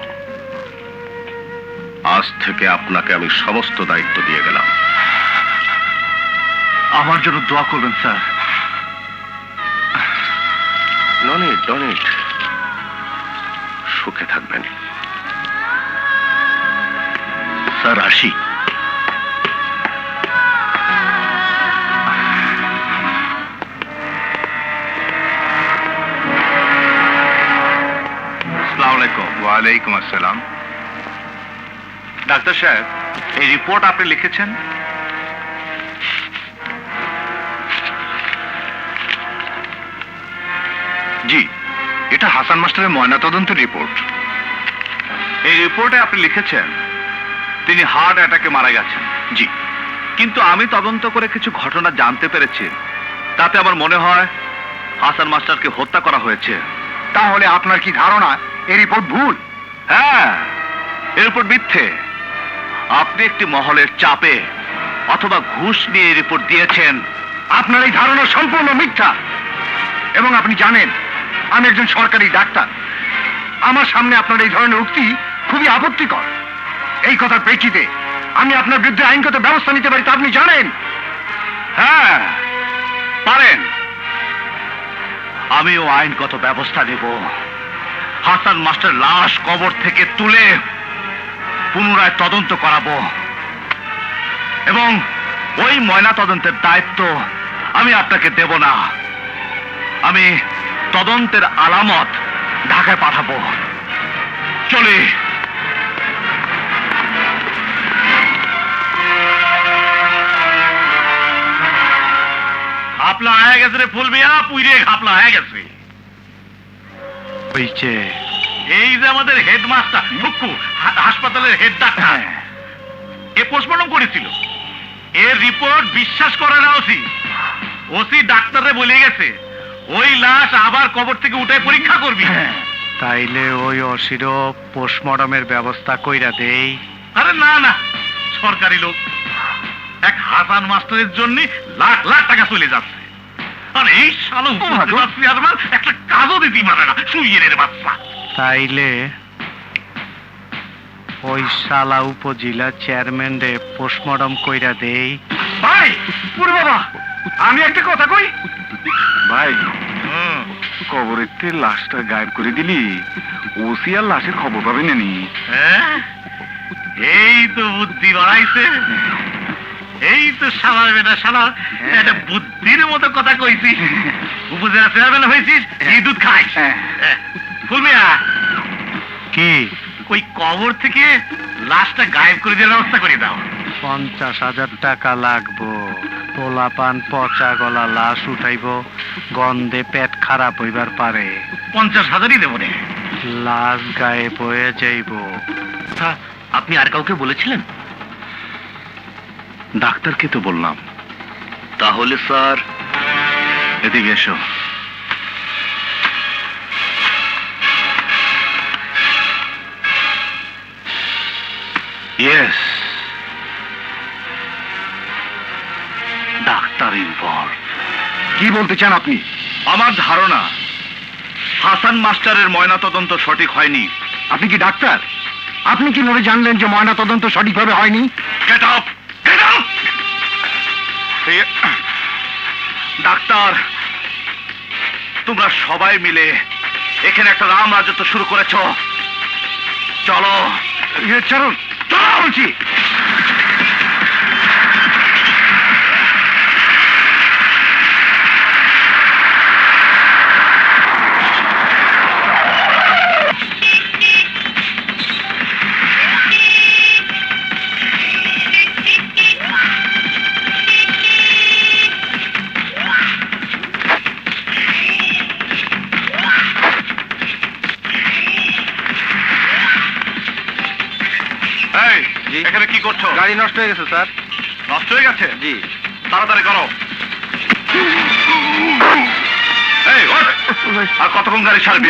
G: আজ থেকে আপনাকে আমি সমস্ত দায়িত্ব দিয়ে গেলাম।
A: আমার জন্য দোয়া করবেন স্যার।
G: ডনেট ডনেট, সুখে থাকবেন।
B: স্যার, আসি।
A: আসসালামু আলাইকুম। ওয়ালাইকুম আসসালাম। ডাক্তার সাহেব, এই রিপোর্ট আপনি লিখেছেন?
G: জি, এটা হাসান মাস্টারের ময়নাতদন্তের রিপোর্ট।
A: এই রিপোর্টে আপনি লিখেছেন তিনি হার্ট অ্যাটাকে মারা গেছেন।
G: জি,
A: কিন্তু আমি তদন্ত করে কিছু ঘটনা জানতে পেরেছি, তাতে আমার মনে হয় হাসান মাস্টারকে হত্যা করা হয়েছে।
G: তাহলে আপনার কি ধারণা এই রিপোর্ট ভুল?
A: হ্যাঁ, এর উপর মিথ্যে। আপনি একটি মহলের চাপে অথবা ঘুষ নিয়ে এই রিপোর্ট দিয়েছেন।
G: আপনার এই ধারণা সম্পূর্ণ মিথ্যা। এবং আপনি জানেন আমি একজন সরকারি ডাক্তার। আমার সামনে আপনার এই ধরনের উক্তি খুবই আপত্তিকর। এই কথার প্রেক্ষিতে আমি আপনার বিরুদ্ধে আইনগত ব্যবস্থা নিতে পারি, তা আপনি জানেন।
A: হ্যাঁ, পারেন। আমিও আইনগত ব্যবস্থা নেব। হাসান মাস্টার লাশ কবর থেকে তুলে পুনরায় তদন্ত করাবো এবং ওই ময়না তদন্তের দায়িত্ব আমি আপনাকে দেব না। আমি তদন্তের আলামত ঢাকায় পাঠাবো। চলি।
C: খাপলা হয়ে গেছে রে ফুল মিয়া, পুইরে খাপলা হয়ে গেছে।
F: ওই যে
C: এই যে আমাদের হেডমাস্টার হুক্কু হাসপাতালের হেড ডাক্তার এ পোস্টমর্টম করেছিল, এর রিপোর্ট বিশ্বাস করে না ওসি। ওসি ডাক্তারে বলে গেছে ওই লাশ আবার কবর থেকে উঠে পরীক্ষা করবি।
F: তাইলে ওই অসিরও পোস্টমর্টমের ব্যবস্থা কইরা দেই।
C: আরে না না, সরকারি লোক, এক হাসান মাস্টারের জন্য লাখ লাখ টাকা চলে যাচ্ছে, আর এই শালো চেয়ারম্যান একটা কাজও দিতে পারে না, সুইয়ের বাচ্চা।
F: তাইলে ওই শালা উপজেলা চেয়ারম্যানরে পোস্টমর্টম কইরা দেই।
G: ভাই পুরো বাবা, আমি একটা কথা কই ভাই, কবরের লাশটা গায়েব করে দিলি ওসি আর লাশের খবর পাবে না নি?
C: হ্যাঁ, এই তো বুদ্ধি বাড়াইছে, এই তো শালার বেটা শালা, একটা বুদ্ধির মতো কথা কইছি। উপজেলা চেয়ারম্যান হয়েছিস, এই দুধ খাইস। ফুলমিয়া,
F: কি
C: ওই কবর থেকে লাশটা গায়েব করে দেওয়ার ব্যবস্থা করে দাও।
F: 50,000 টাকা লাগবো। পোলাপান পচা গলা লাশ উঠাইব, গন্ধে পেট খারাপ হইবার পারে।
C: 50,000ই দেবো রে।
F: লাশ গায়ে বয়ে যাইব।
B: আপনি আর কাউকে বলেছিলেন?
G: ডাক্তারকে তো বললাম।
B: তাহলে স্যার
G: এদিকে এসো। Yes, doctor involve. কি বলতে চান আপনি?
A: আমার ধারণা হাসান মাস্টারের ময়নাতদন্ত সঠিক হয়নি।
G: আপনি কি ডাক্তার? আপনি কিভাবে জানলেন যে ময়না তদন্ত সঠিকভাবে হয়নি?
A: Get up, get up! Doctor, তোমরা সবাই মিলে এখানে একটা রাম রাজত্ব শুরু করেছো। চলো
G: চলুন, চলো বলছি।
A: এখানে কি করছো?
B: গাড়ি নষ্ট হয়ে গেছে স্যার।
A: নষ্ট হয়ে গেছে?
B: জি।
A: তাড়াতাড়ি করো। এই ওঠ! আর কতক্ষণ গাড়ি ছাড়বি?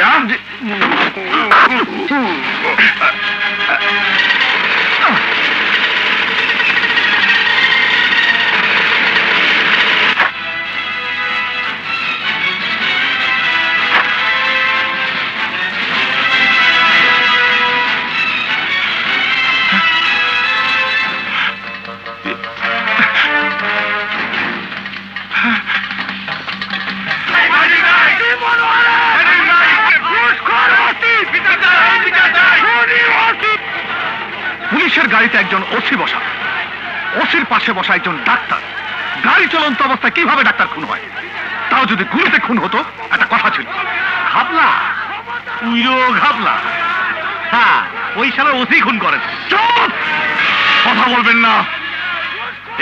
G: পুলিশের গাড়িতে একজন ওসি বসা, ওসির পাশে বসা একজন ডাক্তার। গাড়ি চলন্ত অবস্থায় কিভাবে ডাক্তার খুন হয়? তাও যদি গুলিতে খুন হতো, একটা কথা ছিল।
C: ঘাবলা, উইরো ঘাবলা। হ্যাঁ, ওই শালা ওসি খুন করেছে।
A: চুপ! কথা বলবেন না।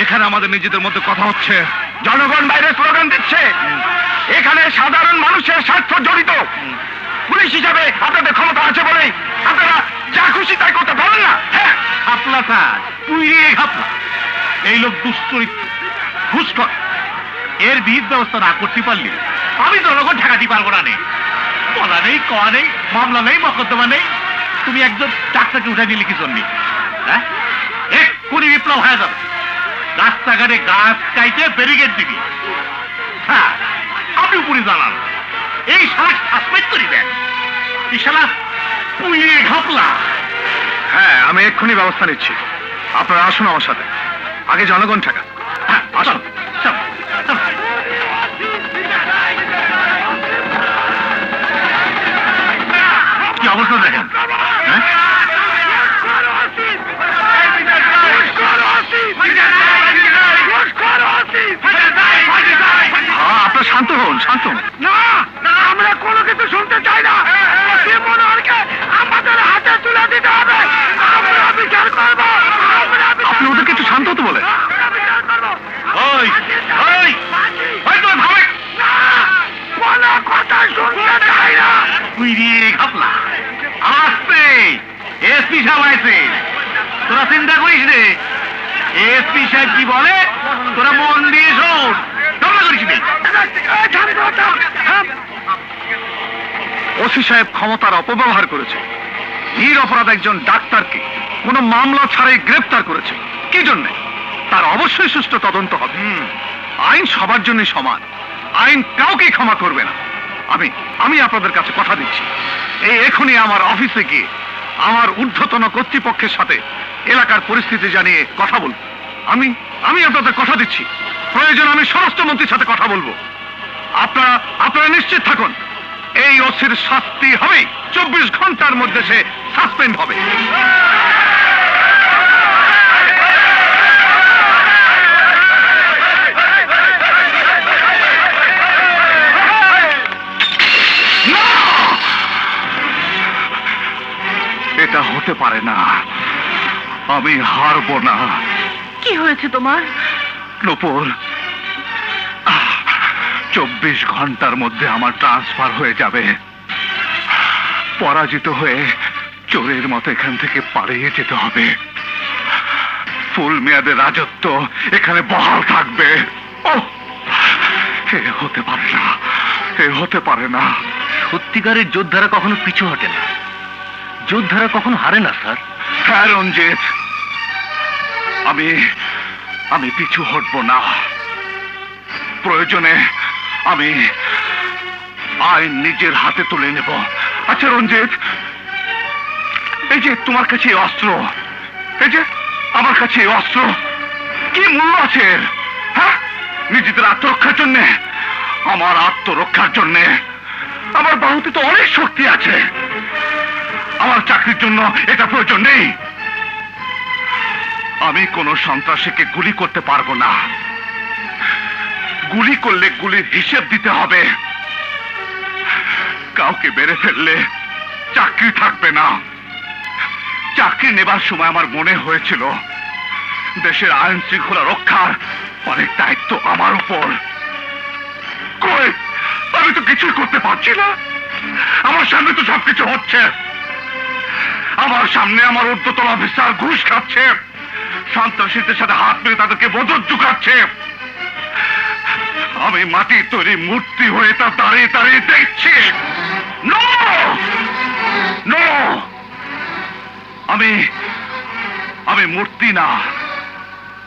A: এখানে আমাদের নিজেদের মধ্যে কথা হচ্ছে।
G: জনগণ বাইরে স্লোগান দিচ্ছে, এখানে সাধারণ মানুষের স্বার্থ জড়িত। পুলিশ হিসাবে আপনাদের ক্ষমতা আছে বলেই আপনারা যা খুশি তাই করতে পারেন না।
C: হ্যাঁ, ঘাপলা স্যার, উইরে ঘাপলা। এই লোক দুশ্চরিত্র, ঘুষখোর। এর বিহিত ব্যবস্থা না করতে পারলে আমি জনগণ ঠেকাতে পারবো না। নেই বলা নেই, কওয়া নেই, মামলা নেই, মকদ্দমা নেই। তুমি একজন ডাক্তারকে উঠে নিলে কি জন্য? হ্যাঁ, এক্ষুনি বিপ্লব হয়ে যাবে। রাস্তাঘাটে গাছ কাইতে ব্যারিকেড দিবি। হ্যাঁ, আপনি উপরে জানান এই শালা সাসপেন্ড করি দেন। এই শালা উইরে ঘাপলা।
G: হ্যাঁ, আমি এক্ষুনি ব্যবস্থা নিচ্ছি। আপনারা আসুন আমার সাথে। আগে জনগণ ঠেকা।
C: হ্যাঁ, আসুন। চল, চল। কি অবস্থা দেখেন? হ্যাঁ?
G: আপনারা শান্ত হন, শান্ত হন। না না, আমরা কোনো কিছু শুনতে চাই না। আমাদের হাতে তুলে দিতে হবে। আমরা বিচার করব। আপনি ওদেরকে একটু শান্ত হতে বলেন।
C: ওই, ওই, ওই তো ভাবে
G: কোনো কথা শুনতে চাই না।
C: উইরে ঘাপলা। এসপি সাহেব আছে, তোরা চিন্তা করিস রে। এসপি সাহেব কি বলে তোরা মন দিয়ে শোন, ঝগড়া করিস রে।
G: ওসি সাহেব ক্ষমতার অপব্যবহার করেছে, নিরপরাধ একজন ডাক্তারকে কোনো মামলা ছাড়াই গ্রেফতার করেছে। কি জন্য? তার অবশ্যই সুষ্ঠু তদন্ত হবে। আইন সবার জন্য সমান, আইন কাউকে ক্ষমা করবে না। আমি আমি আপনাদের কাছে কথা দিচ্ছি, এই এখনই আমার অফিসে গিয়ে আমার ঊর্ধ্বতন কর্তৃপক্ষের সাথে এলাকার পরিস্থিতি জানিয়ে কথা বলবো। আমি আমি আপনাদের কথা দিচ্ছি, প্রয়োজন আমি স্বরাষ্ট্রমন্ত্রীর সাথে কথা বলবো। আপনারা আপনারা নিশ্চিত থাকুন, এই ওসির শাস্তি হবে। 24 ঘন্টার মধ্যে সে সাসপেন্ড হবে। এটা হতে পারে না, আমি হারবো না।
D: কি হয়েছে তোমার?
G: নূপুর, 24 ঘন্টার মধ্যে আমার ট্রান্সফার হয়ে যাবে। পরাজিত হয়ে চোরের মতো এখান থেকে পালিয়ে যেতে হবে। ফুল মেয়াদের রাজত্ব এখানে বহাল থাকবে। ওহ, এ হতে পারে না, এ হতে পারে না।
B: সত্যিকারের যোদ্ধারা কখনো পিছু হটে না, যোদ্ধারা কখনো হারে না স্যার।
G: হ্যাঁ রঞ্জিত, আমি আমি পিছু হটবো না। প্রয়োজনে আমি আইন নিজের হাতে তুলে নেব। আচ্ছা রঞ্জিত, এই যে তোমার কাছে এই অস্ত্র, এই যে আমার কাছে এই অস্ত্র, কি মূল্য আছে এর? হ্যাঁ, নিজেদের আত্মরক্ষার জন্য, আমার আত্মরক্ষার জন্য। আমার বাহুতে তো অনেক শক্তি আছে, আমার চাকরির জন্য এটা প্রয়োজন নেই। আমি কোন সন্ত্রাসীকে গুলি করতে পারবো না। গুলি করলে গুলির হিসেব দিতে হবে। কাউকে মেরে ফেললে চাকরি থাকবে না। চাকরি নেবার সময় আমার মনে হয়েছিল দেশের আইন শৃঙ্খলা রক্ষার অনেক দায়িত্ব আমার উপর। কই, আমি তো কিছুই করতে পারছি না। আমার সামনে তো সবকিছু হচ্ছে। আমার সামনে আমার ঊর্ধ্বতন অফিসার ঘুষ খাচ্ছে, সন্ত্রাসীদের সাথে হাত মেরে তাদেরকে মদত ঢুকাচ্ছে। আমি মাটির তৈরি মূর্তি হয়ে তা দাঁড়িয়ে দাঁড়িয়ে দেখছি। নো নো, আমি আমি মূর্তি না,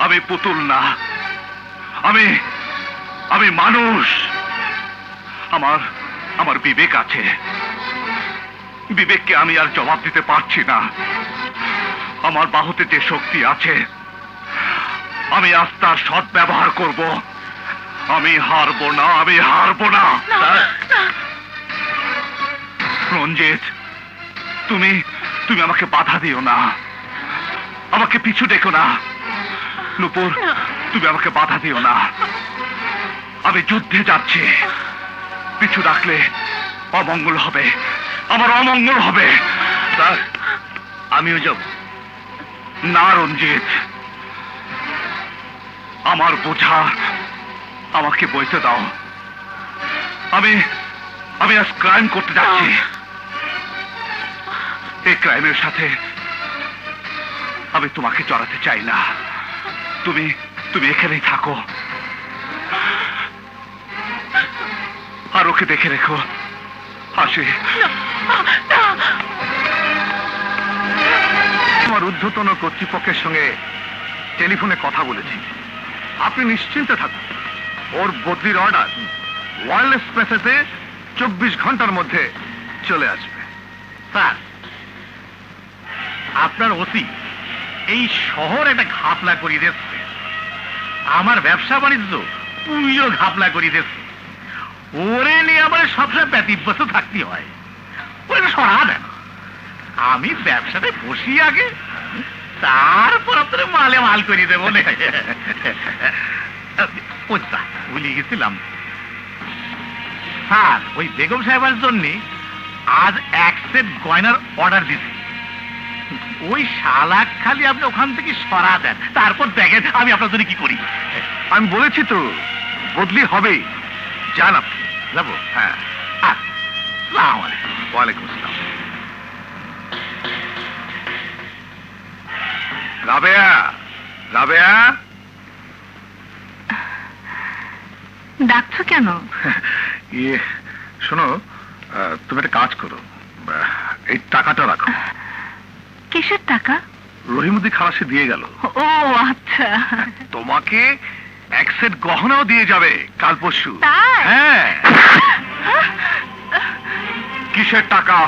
G: আমি পুতুল না, আমি আমি মানুষ। আমার আমার বিবেক আছে, বিবেককে আমি আর জবাব দিতে পারছি না। আমার বাহুতে যে শক্তি আছে, আমি আজ তার সৎ ব্যবহার করব। আমি হারবো না, আমি হারবো না। রঞ্জিত, তুমি তুমি আমাকে বাধা দিও না, আমাকে পিছু ডেকো না। নূপুর, তুমি আমাকে বাধা দিও না। আমি যুদ্ধে যাচ্ছি, পিছু রাখলে অমঙ্গল হবে, আমার অমঙ্গল হবে।
B: স্যার, আমিও যাব।
G: না রঞ্জিত, আমার বোঝা আমাকে বইতে দাও। আমি আমি আজ ক্রাইম করতে যাচ্ছি। এই ক্রাইমের সাথে আমি তোমাকে জড়াতে চাই না। তুমি তুমি এখানেই থাকো, আর ওকে দেখে রেখো। আসি। আমার ঊর্ধ্বতন কর্তৃপক্ষের সঙ্গে টেলিফোনে কথা বলেছি। আপনি নিশ্চিন্তে থাকুন, ওর বদলির অর্ডার ওয়্যারলেস স্পেসেতে 24 ঘন্টার মধ্যে চলে আসবে।
C: স্যার, আপনার ওসি এই শহর একটা ঘাপলা করিয়ে দিচ্ছে। আমার ব্যবসা বাণিজ্য পুরো ঘাপলা করিয়ে দিচ্ছে। ওরে নিয়ে আমার সবসময় ব্যতিব্যস্ত থাকতে হয়। ওরে সরা দেন, আমি ব্যবসাতে বসি আগে, তারপর আপনার মালে মাল করিয়ে দেবো। ভুলে গেছিলাম স্যার, ওই বেগম সাহেবের জন্য আজ 1 সেট গয়নার অর্ডার দিচ্ছি। ওই শালা খালি আপনি ওখান থেকে সরা দেন, তারপর দেখেন আমি আপনার জন্য কি করি।
G: আমি বলেছি তো বদলি হবেই। যান আপনি।
C: যাবো?
G: হ্যাঁ।
C: আসসালামু আলাইকুম।
G: ওয়ালাইকুম আসসালাম।
A: রাবেয়া, রাবেয়া,
D: ডাকছো কেন?
A: ইয়ে শোনো, তুমি একটা কাজ করো, এই টাকাটা রাখো।
D: কিসের টাকা?
A: রহিমুদ্দিন খালাসি দিয়ে গেল।
D: ও আচ্ছা।
A: তোমাকে এক সেট গহনাও দিয়ে যাবে কাল পরশু।
D: তাই?
A: হ্যাঁ। কিসের টাকা?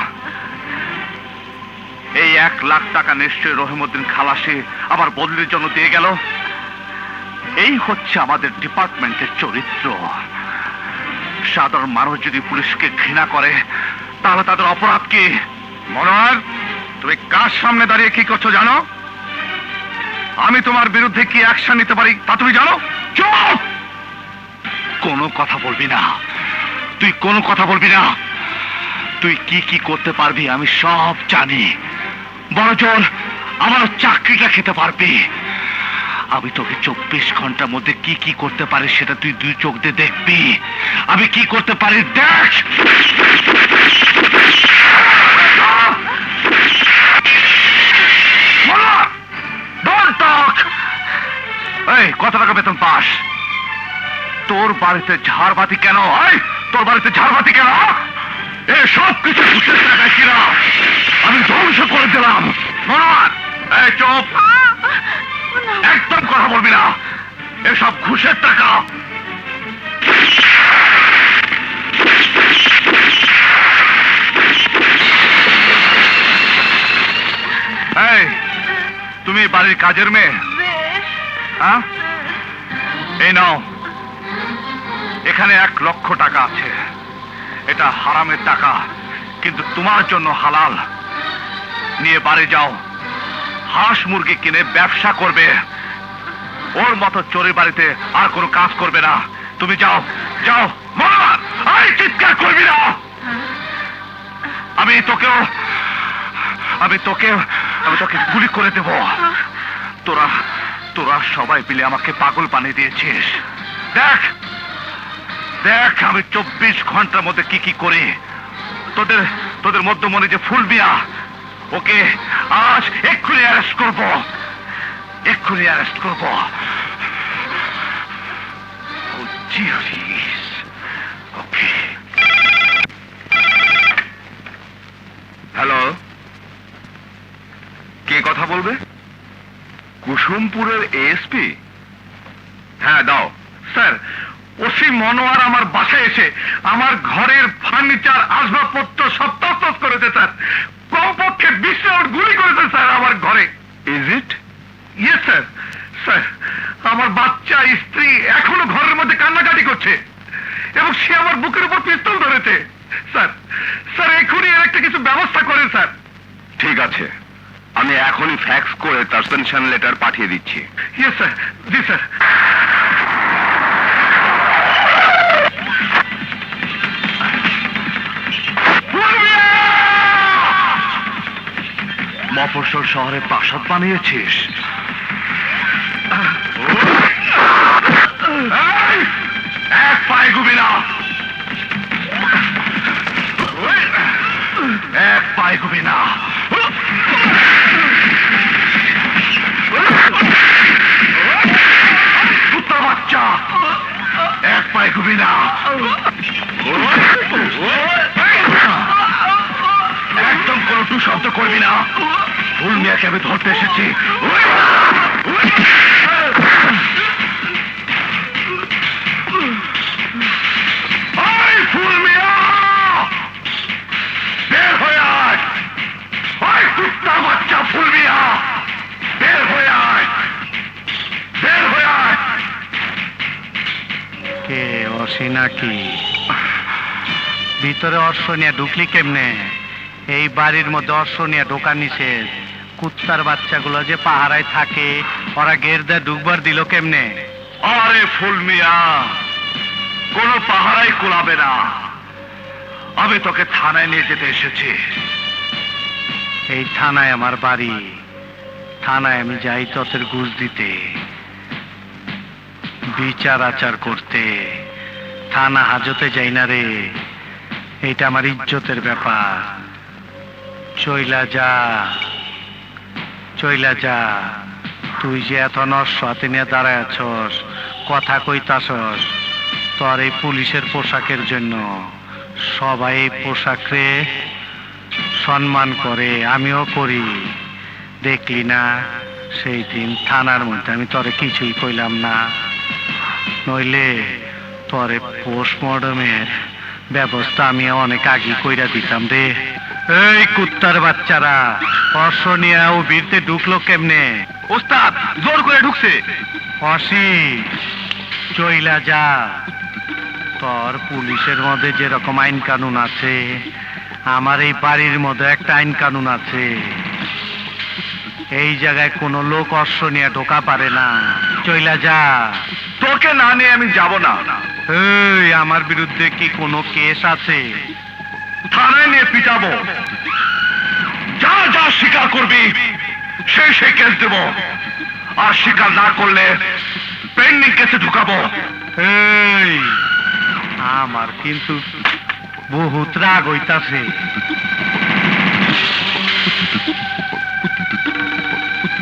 A: এই 1,00,000 টাকা নিশ্চয় রহিমুদ্দিন খালাসি আবার বদলির জন্য দিয়ে গেল। এই হচ্ছে আমাদের ডিপার্টমেন্টের চরিত্র। সাধারণ মানুষ যদি পুলিশকে ঘৃণা করে তাহলে তাদের অপরাধ কি? মনোয়ার, তুমি কার সামনে দাঁড়িয়ে কি করছো জানো? আমি তোমার বিরুদ্ধে কি অ্যাকশন নিতে পারি তা তুমি জানো? চুপ! কোনো কথা বলবি না, তুই কোনো কথা বলবি না। তুই কি কি করতে পারবি আমি সব জানি। বড় জোর আমার চাকরিটা খেতে পারবি। আমি তোকে 24 ঘন্টার মধ্যে কি কি করতে পারি সেটা তুই 2 চোখ দিয়ে দেখবি। আমি কি করতে পারি দেখ। Don't talk! এই কত টাকা বেতন পাস? তোর বাড়িতে ঝাড়বাতি কেন? তোর বাড়িতে ঝাড়বাতি কেন? এই সব কিছু ঘুষের টাকায় কিনা আমি ধ্বংস করে দিলাম। মনোয়ার, এই চুপ, একদম কথা বলবি না। এসব ঘুষের টাকা। এই তুমি বাড়ির কাজের মেয়ে? হ্যাঁ, এই নাও, এখানে 1,00,000 টাকা আছে। এটা হারামের টাকা কিন্তু তোমার জন্য হালাল। নিয়ে বাড়ি যাও, হাঁস মুরগি কিনে ব্যবসা করবে। ওর মতো চোরের বাড়িতে আর কোনো কাজ করবে না। তুমি যাও, যাও। মনোয়ার, এই চিৎকার করবি না। আমি তোকে গুলি করে দেব। তোরা সবাই মিলে আমাকে পাগল বানিয়ে দিয়েছিস। দেখ দেখ আমি 24 ঘন্টার মধ্যে কি কি করি। তোদের মধ্যমণি যে ফুল মিয়া, ওকে আজ এক্ষুনি অ্যারেস্ট করব, এক্ষুনি অ্যারেস্ট করব। ওকে। হ্যালো, কে কথা বলবে? কুসুমপুরের এএসপি? হ্যাঁ দাও। স্যার, ওসি মনোয়ার আমার বাসায় এসে আমার ঘরের ফার্নিচার আসবাবপত্র সব তছনছ করেছে স্যার। কমপক্ষে 20 রাউন্ড গুলি করেছে স্যার আমার ঘরে। Is it? Yes sir. Sir, আমার বাচ্চা স্ত্রী এখনো ঘরের মধ্যে কান্নাকাটি করছে এবং সে আমার বুকের উপর পিস্তল ধরেছে। স্যার, স্যার এখনই এর একটা কিছু ব্যবস্থা করেন স্যার। ঠিক আছে, আমি এখনই ফ্যাক্স করে তার সাসপেনশন লেটার পাঠিয়ে দিচ্ছি। Yes sir. জি স্যার। মফস্বল শহরে প্রাসাদ বানিয়েছিস? এক পায়ে গুবি না, এক পায়ে গুবি না। কুত্তা বাচ্চা, এক পায়ে গুবি না। একদম কোনো টু শব্দ করবি না। ফুল মিয়াকে আমি ধরতে এসেছি। ফুল মিয়া, বের হয়ে আয়। কুত্তা বাচ্চা ফুল মিয়া, বের হয়ে আয়, বের হয়ে আয়।
F: কে অসি নাকি? ভিতরে অর্শ নিয়ে ঢুকলি কেমনে? এই বাড়ির মধ্যে অর্শ নিয়ে ঢোকা নিষেধ। কুত্তার বাচ্চাগুলো যে পাহারায় থাকে, ওরা গের দিয়ে ঢুকবার দিল কেমনে?
A: আরে ফুল মিয়া, কোনো পাহারাই কোলাবে না। আমি তোকে থানায় নিয়ে যেতে এসেছি।
F: এই থানায় আমার বাড়ি। থানায় আমি যাই ততের ঘুষ দিতে, বিচার আচার করতে। থানা হাজতে যাই না রে, এটা আমার ইজ্জতের ব্যাপার। চইলা যা, চইলা যা। তুই যে এত নস্বাতে নিয়ে দাঁড়ায় আছস, কথা কইতাছস, তোর এই পুলিশের পোশাকের জন্য সবাই এই পোশাকরে সম্মান করে, আমিও করি। দেখলি না সেই দিন থানার মধ্যে আমি তোরে কিছুই কইলাম না, নইলে তোরে পোস্টমর্টমের ব্যবস্থা আমি অনেক আগে কইরা দিতাম রে। এই কুত্তার বাচ্চারা, অশ্ব নিয়ে ও বীরতে ঢুকলো কেমনে?
A: ওস্তাদ জোর করে ঢুকছে।
F: অসি চইলা যা। তোর পুলিশের মধ্যে যেরকম আইন কানুন আছে, আমার এই বাড়ির মধ্যে একটা আইন কানুন আছে। এই জায়গায় কোনো লোক অশ্ব নিয়ে ঢোকা পারে না। চইলা যা।
A: তোকে না নিয়ে আমি যাব না।
F: এই, আমার বিরুদ্ধে কি কোনো কেস আছে?
A: থানায় নিয়ে পিটাবো। যা যা স্বীকার করবি সেই কেস দেব, আর স্বীকার না করলে পেন্ডিং কেসে ঢুকাবো।
F: এই, আমার কিন্তু বহুত রাগ হইতাছে।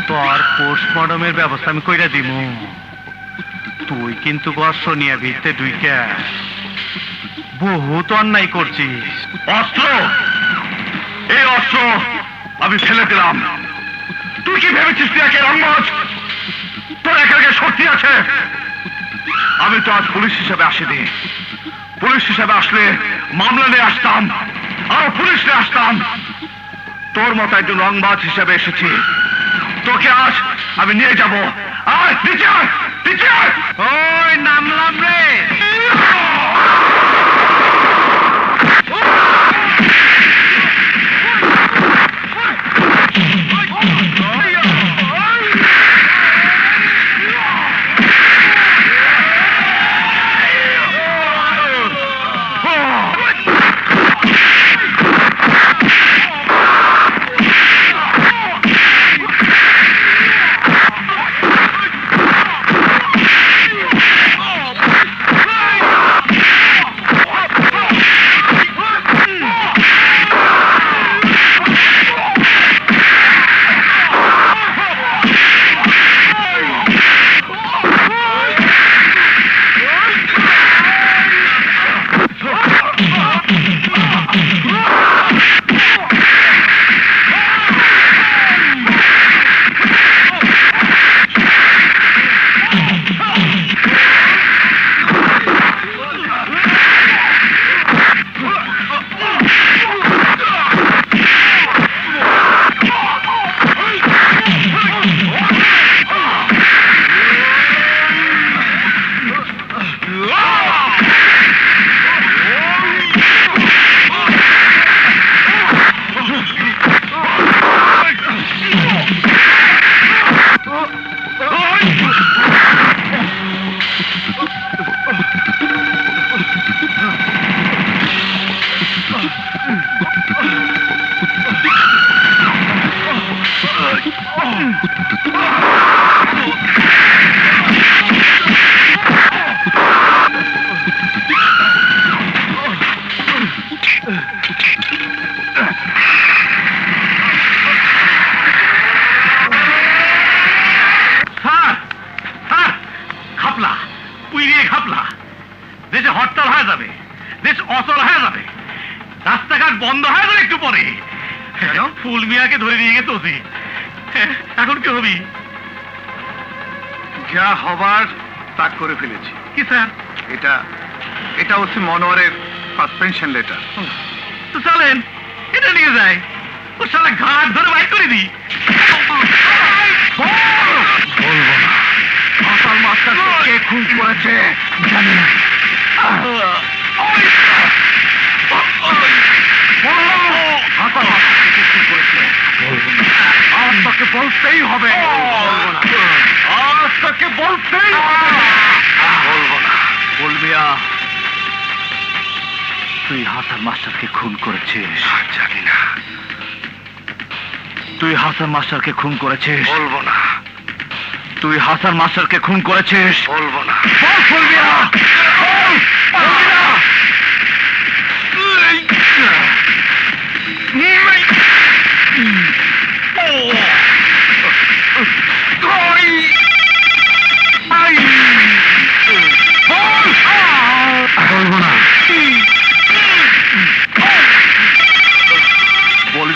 F: তোর পোস্টমর্টমের ব্যবস্থা আমি কইরা দিমু। তুই কিন্তু অশ্ব নিয়ে ভিতরে ঢুইকা বহুত অন্যায় করছিস।
A: অস্ত্র, এই অস্ত্র আমি ফেলে দিলাম। তুই কি ভেবেছিস তুই একে রংবাজ? তোর একে শক্তি আছে? আমি তো আজ পুলিশ হিসেবে আসিনি। পুলিশ হিসেবে আসলে মামলা নিয়ে আসতাম, আর পুলিশ নিয়ে আসতাম। তোর মতো একজন রংবাজ হিসেবে এসেছি। তোকে আজ আমি নিয়ে যাব। আয় নিচে আয়, নিচে আয়।
F: ওই নামলাম রে।
A: দেশে হরতাল হয়ে যাবে, দেশ অচল হয়ে যাবে, রাস্তাঘাট বন্ধ হয়ে যাবে একটু পরে। ফুল মিয়াকে ধরে নিয়ে গেছে ওসি। এখন কি হবি?
G: যা হবার তা করে ফেলেছি।
A: কি স্যার?
G: এটা হচ্ছে মনোয়ারের সাসপেনশন লেটার।
A: তো চলেন এটা নিয়ে যায়, ও সালা ঘাট ধরে বাইর করে দিই।
F: বলবো না।
A: আসল মাস্টারকে কে খুন করেছে জানি না। আজ তোকে বলতেই হবে। আজ তোকে বলতেই হবে।
B: বলবো না।
A: বলবি? তুই হাসান মাস্টারকে খুন করেছিস?
B: জানি না।
A: তুই হাসান মাস্টারকে খুন করেছিস?
B: বলবো না।
A: তুই হাসান মাস্টারকে খুন করেছিস?
B: বলবো না।
A: বল বলবি না? বলবি না? তুই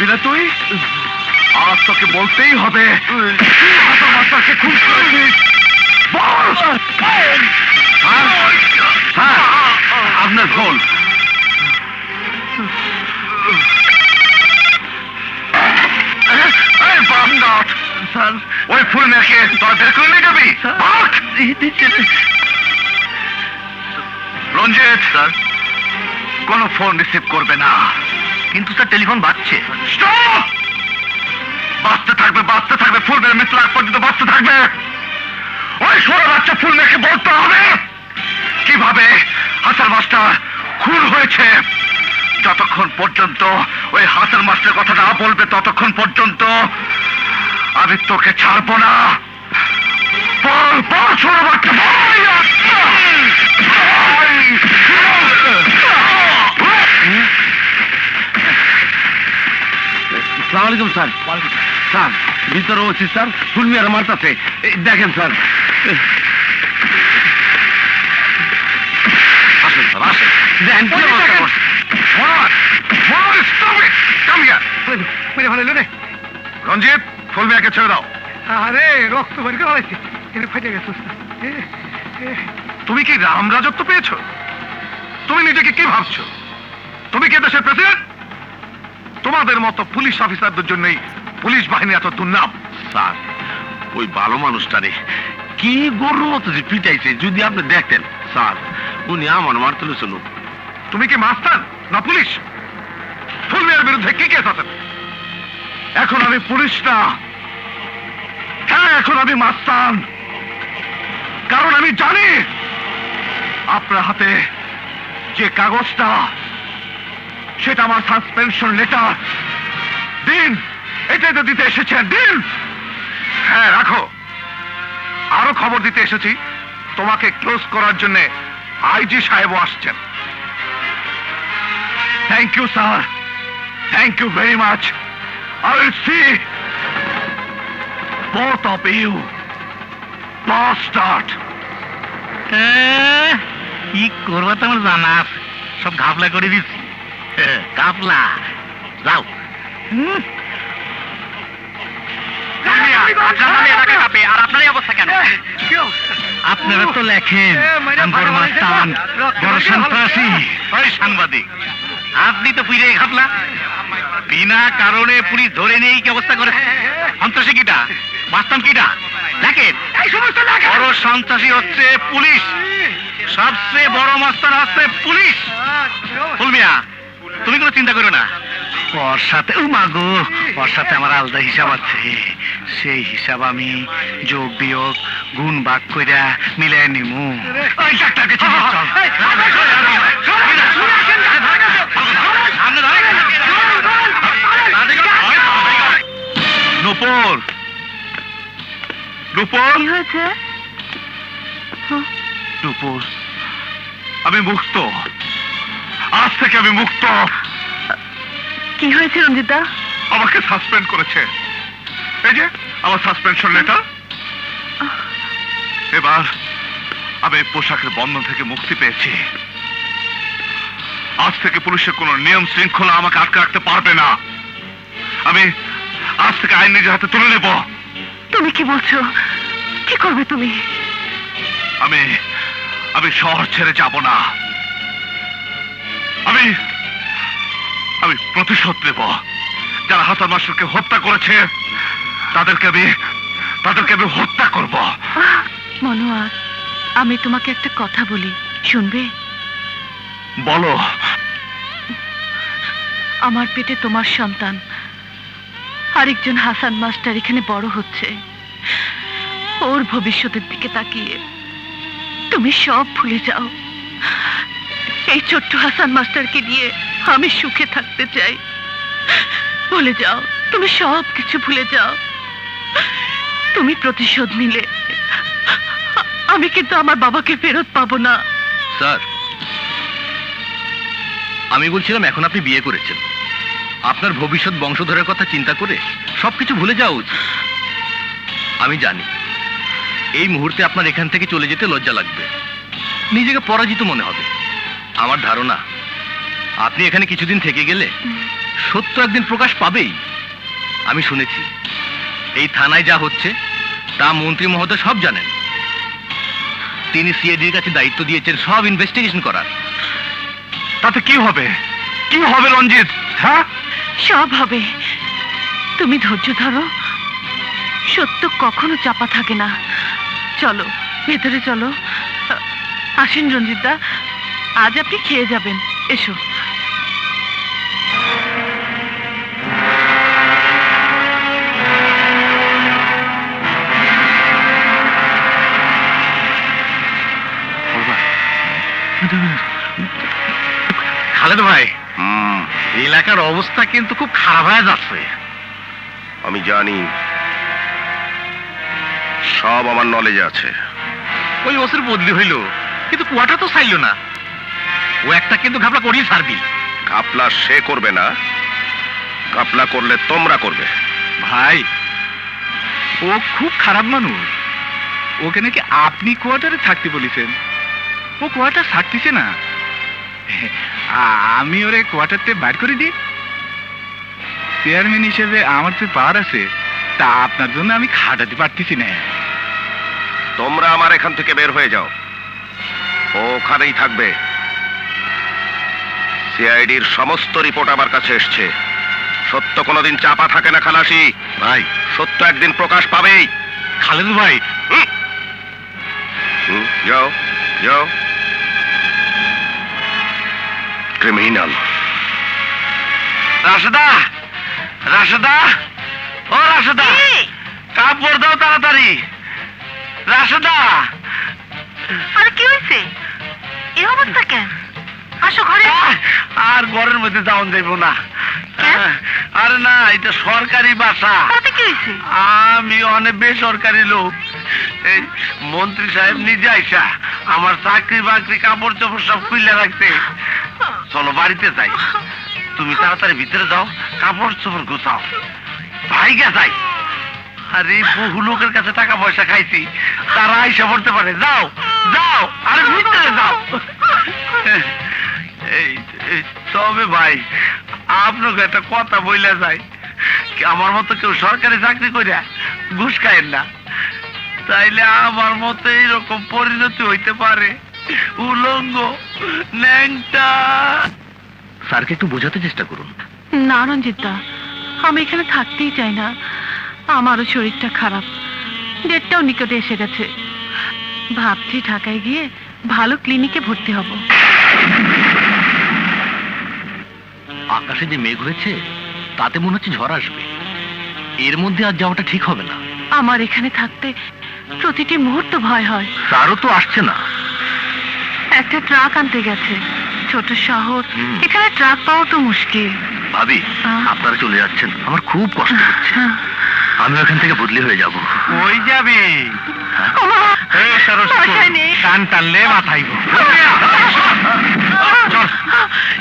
A: বলবি না তুই? আজ তোকে বলতেই হবে হাসান মাস্টারকে খুন করেছিস। বল! আপনার ভুল। স্যার, ওই ফুল মেয়েকে তোরা বের করে নিয়ে যাবি? রঞ্জিত স্যার, কোনো ফোন রিসিভ করবে না।
B: কিন্তু স্যার টেলিফোন বাজছে।
A: Stop! বাঁচতে থাকবে ফুল মেয়ের মৃত্যু আগ পর্যন্ত বাঁচতে থাকবে। ওই ছোট বাচ্চা ফুল মেয়েকে বলতে হবে কিভাবে হাসান মাস্টার খুন হয়েছে। যতক্ষণ পর্যন্ত ওই হাসান মাস্টারের কথা না বলবে ততক্ষণ পর্যন্ত আমি তোকে ছাড়বো না। বল বল ছোট বাচ্চা
C: আসসালামু আলাইকুম স্যার। স্যার ভিতরে ওসি স্যার ফুলমি আর মারতাছে, দেখেন স্যার।
A: আসেন স্যার আসেন।
C: দেখেন কি অবস্থা করছে।
E: মেরে ফেলাইলো রে।
A: রঞ্জিত ফুল মেয়েকে ছেড়ে দাও।
E: আরে রক্ত বের করে ফেলাইছে, এর ফাটে গেছে।
A: তুমি কি রাম রাজত্ব পেয়েছো? তুমি নিজেকে কি ভাবছো? তুমি কি দেশের প্রেসিডেন্ট? তোমাদের মতো পুলিশ অফিসারদের জন্যই পুলিশ বাহিনী এত দুর্নাম।
C: স্যার ওই ভালো মানুষটারে কি গরুর মতো যে পিটাইছে যদি আপনি দেখতেন স্যার, উনি আমার মারতে ছিল।
A: তুমি কি মাস্তান না পুলিশ? ফুলমিয়ার বিরুদ্ধে কি কেস আছে? এখন আমি পুলিশ না, হ্যাঁ এখন আমি মাস্তান। কারণ আমি জানি আপনার হাতে যে কাগজটা সেটা আমার সাসপেনশন লেটার। দিন, এটাই তো দিতে এসেছেন, দিন। হ্যাঁ রাখো। আরো খবর দিতে এসেছি তোমাকে ক্লোজ করার জন্য আইজি সাহেবও আসছেন। Thank you sir, thank you very much. I will see both of you bastard.
F: কি করবো তোমার জানা আছে, সব ঘাপলা করে দিচ্ছি।
B: কাপলা যাও।
F: আপনারা তো লেখেন বড় মাস্তান, বড় সন্ত্রাসী।
B: ওই সাংবাদিক, আপনি তো পুরে ঘাপলা। বিনা কারণে পুলিশ ধরে নেই কি অবস্থা করে। সন্ত্রাসী কিটা, মাস্তান কিটা দেখেন। বড় সন্ত্রাসী হচ্ছে পুলিশ, সবচেয়ে বড় মাস্তান হচ্ছে পুলিশ। ফুলমিয়া, তুমি কোনো চিন্তা করো না।
F: ওর সাথে ওর সাথে আমার আলাদা হিসাব আছে। সেই হিসাব আমি যোগ বিয়োগ গুণ ভাগ কইরা মিলাই নিমু।
A: ওই ডাক্তারকে চিনিস চল। নূপুর, নূপুর,
D: কি হয়েছে?
A: নূপুর, আমি মুক্ত। আজ থেকে আমি মুক্ত।
D: কি হয়েছে রঞ্জিতা?
A: আমাকে সাসপেন্ড করেছে। এই যে আমার সাসপেনশন লেটার। এবার আমি এই পোশাকের বন্ধন থেকে মুক্তি পেয়েছি। আজ থেকে পুলিশের কোনো নিয়ম শৃঙ্খলা আমাকে আটকে রাখতে পারবে না। আমি আজ থেকে আইন নিজের হাতে তুলে নেব।
D: তুমি কি বলছো? কি করবে তুমি?
A: আমি আমি শহর ছেড়ে যাব না। আমি আমি প্রতিশোধ নেব। যারা হাসান মাস্টারকে হত্যা করেছে তাদেরকে আমি হত্যা করব।
D: মনোয়ার, আমি তোমাকে একটা কথা বলি, শুনবে?
A: বলো।
D: আমার পেটে তোমার সন্তান, আরেকজন হাসান মাস্টার এখানে বড় হচ্ছে। ওর ভবিষ্যতের দিকে তাকিয়ে তুমি সব ভুলে যাও। এই ছোট্ট হাসান মাস্টারকে নিয়ে আমি সুখে থাকতে চাই। ভুলে যাও, তুমি সব কিছু ভুলে যাও। তুমি প্রতিশোধ নিলে আমি কিন্তু আমার বাবাকে ফেরত পাবো না।
B: স্যার, আমি বলছিলাম এখন আপনি বিয়ে করেছেন, আপনার ভবিষ্যৎ বংশধরের কথা চিন্তা করে সবকিছু ভুলে যাওয়া উচিত। আমি জানি এই মুহূর্তে আপনার এখান থেকে চলে যেতে লজ্জা লাগবে, নিজেকে পরাজিত মনে হবে। আমার ধারণা আপনি এখানে কিছুদিন থেকে গেলে সত্য একদিন প্রকাশ পাবেই। আমি শুনেছি এই থানায় যা হচ্ছে তা মন্ত্রী মহোদয় সব জানেন। তিনি সিআইডির কাছে দায়িত্ব দিয়েছেন সব ইনভেস্টিগেশন করার।
A: তাতে কি হবে? কি হবে রঞ্জিত? হ্যাঁ,
D: সব হবে। তুমি ধৈর্য ধরো, সত্য কখনো চাপা থাকে না। চলো ভেতরে চলো। আসেন রঞ্জিতদা, আজ আপনি খেয়ে যাবেন, এসো।
A: খালেদ ভাই, এলাকার অবস্থা কিন্তু খুব খারাপ হয়ে যাচ্ছে।
B: আমি জানি, সব আমার নলেজে আছে।
A: ওই ওসির বদলি হইল, কিন্তু কুয়াটা তো চাইল না। ও একটা কিন্তু ঘাপলা করিয়ে ছাড়বি।
B: ঘাপলা সে করবে না, ঘাপলা করলে তোমরা করবে।
A: ভাই, ও খুব খারাপ মানুষ। ওকে নাকি আপনি কোয়ার্টারে থাকতে বলেছেন। ও কোয়ার্টার থাকতেছে না। আমি ওরে কোয়ার্টারতে বাইর করে দিই। চেয়ারম্যান হিসেবে আমার যে পাওয়ার আছে তা আপনার জন্য আমি খাটাতে পারতেছি না।
B: তোমরা আমার এখান থেকে বের হয়ে যাও, ও ওখানেই থাকবে। সিআইডির সমস্ত রিপোর্ট আমার কাছে এসছে। সত্য কোনোদিন চাপা থাকে না খালাসি ভাই, সত্য একদিন প্রকাশ পাবেই।
A: খালেদ ভাই,
B: যাও যাও। ক্রিমিনাল।
C: রাশেদা, রাশেদা, ও রাশেদা, কাপড় দাও তাড়াতাড়ি। রাশেদা,
D: আরে কি হয়েছে? এই অবস্থা কেন? আসো ঘরে।
C: আর ঘরের মধ্যে যাওয়া যাইব না।
D: কেন?
C: আরে না, এটা সরকারি বাসা।
D: তাতে কি হয়েছে?
C: আমি অনেক বেসরকারি লোক। এই মন্ত্রী সাহেব নিজে আইসা আমার চাকরি বাকরি কাপড় চোপড় সব খুলে রাখতে। চলো বাড়িতে যাই। তুমি তাড়াতাড়ি ভিতরে যাও, কাপড় চোপড় গুছাও, ভাইগা যাই। আরে বহু লোকের কাছে টাকা পয়সা খাইছি, তারা আইসা পড়তে পারে। যাও যাও, আরে ভিতরে যাও। এই এই, তবে ভাই, আপনাকে একটা কথা বইলা যায়, আমার মতো কেউ সরকারি চাকরি করিয়া ঘুষ খায়েন না, তাইলে আমার মতো এইরকম পরিণতি হইতে পারে। উলঙ্গ, ন্যাংটা।
B: স্যারকে একটু বোঝাতে চেষ্টা করুন।
D: না রঞ্জিতদা, আমি এখানে থাকতেই চাই না। আমারও শরীরটা খারাপ, ডেটটাও নিকটে এসে গেছে। ভাবছি ঢাকায় গিয়ে ভালো ক্লিনিকে ভর্তি হব।
B: আকাশে যে মেঘ হয়েছে তাতে মনে হচ্ছে ঝড় আসবে। এর মধ্যে আর যাওয়াটা ঠিক হবে না।
D: আমার এখানে থাকতে প্রতিটি মুহূর্ত ভয় হয়।
B: স্যারও তো আসছে না।
D: একটা ট্রাক আনতে গেছে, ছোট শহর,
B: হুম।
D: এখানে ট্রাক পাওয়া তো মুশকিল।
B: ভাবি,
D: আহ।
B: আপনারা চলে যাচ্ছেন, আমার খুব কষ্ট হচ্ছে।
D: হ্যাঁ।
B: আমি ওখান থেকে বদলি হয়ে যাব।
C: কই যাবি?
D: ওমা,
A: এই সরস্বতী,
D: বাসায় নেই।
A: কান টানলে মাথাইব।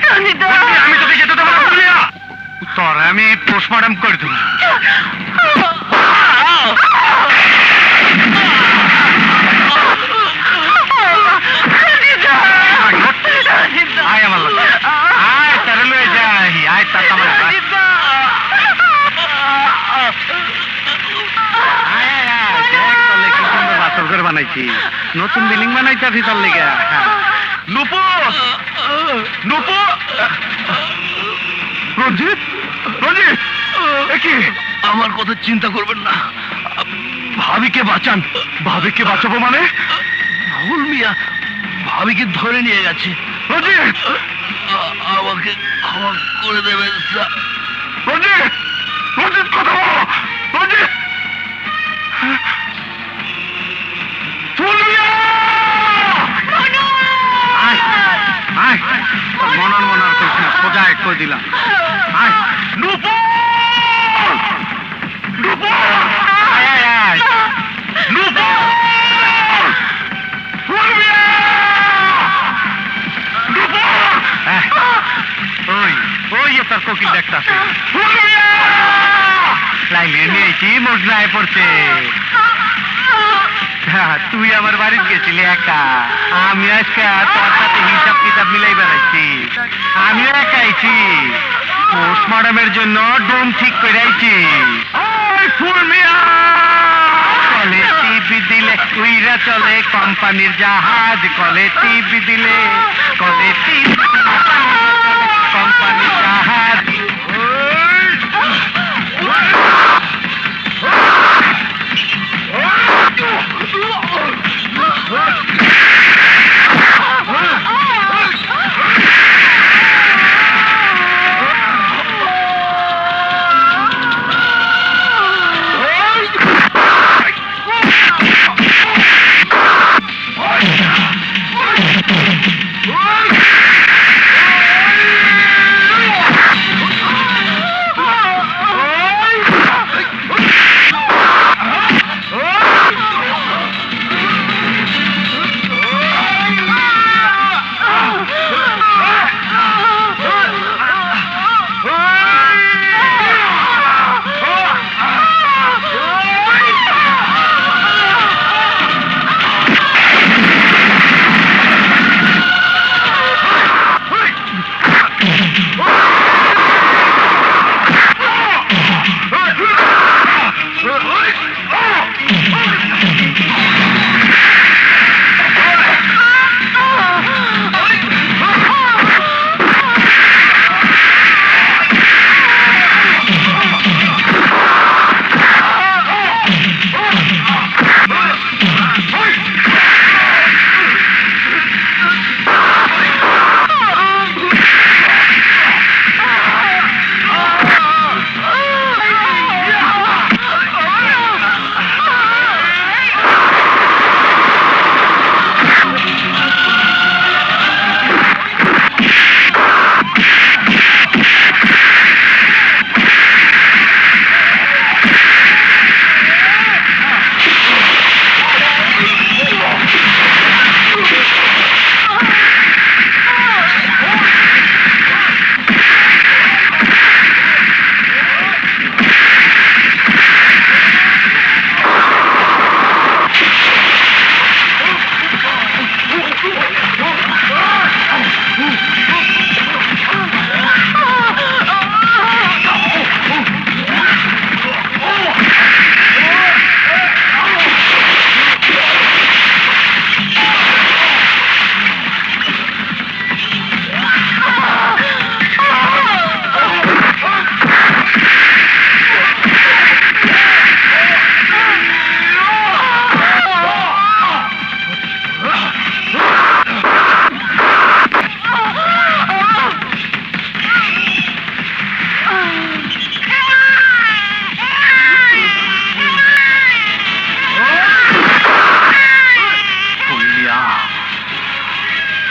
D: রঞ্জিতদা,
A: আমি তোকে যেতে দেবো না, বলিয়া। তোর আমি পোস্টমর্টম করে দেবো। আয় আমার লগে। আয় তারে লয়ে যাই। আয় তার আমার লগে। আয়, আয়, আয়। দেখ তোলে কি সুন্দর বাসর ঘর বানাইছি। নতুন বিল্ডিং বানাইতাছি তোর লেগে। নুপুর, নুপুর। রঞ্জিত, রঞ্জিত, কি?
B: আমার কথা চিন্তা করবেন না,
A: ভাবিকে বাঁচান। ভাবিকে বাঁচাবো মানে?
B: ভুল মিয়া ভাবিকে ধরে নিয়ে গেছে।
A: রঞ্জিত,
B: আমাকে ক্ষমা করে দেবেন স্যার।
A: রঞ্জিত, রঞ্জিত, কথা বলো। রঞ্জিত, ফুলমিয়া! আয়, আয়, মনার মনার করিস না, সোজা এক করে দিলাম। আয়, নুপুর! নুপুর! আয়, আয়, আয়। নুপুর! ফুলমিয়া! নুপুর! ওই, ওই তার কোকিল দেখতাছে। ফুলমিয়া! লাইনে নিয়েছি, মজলায় পড়ছে। হ্যাঁ, তুই আমার বাড়িতে গেছিলি একা। আমি আজকে তোর সাথে হিসাব কিতাব মিলাই বেড়াইছি। আমিও একা আইছি।
F: পোস্টমর্টমের জন্য ডোম ঠিক করে আইছি।
A: ফুল মিয়া
F: কলে টিপি দিলে উইরা চলে কোম্পানির জাহাজ, কলে টিপি দিলে কলে টিপি কোম্পানির জাহাজ।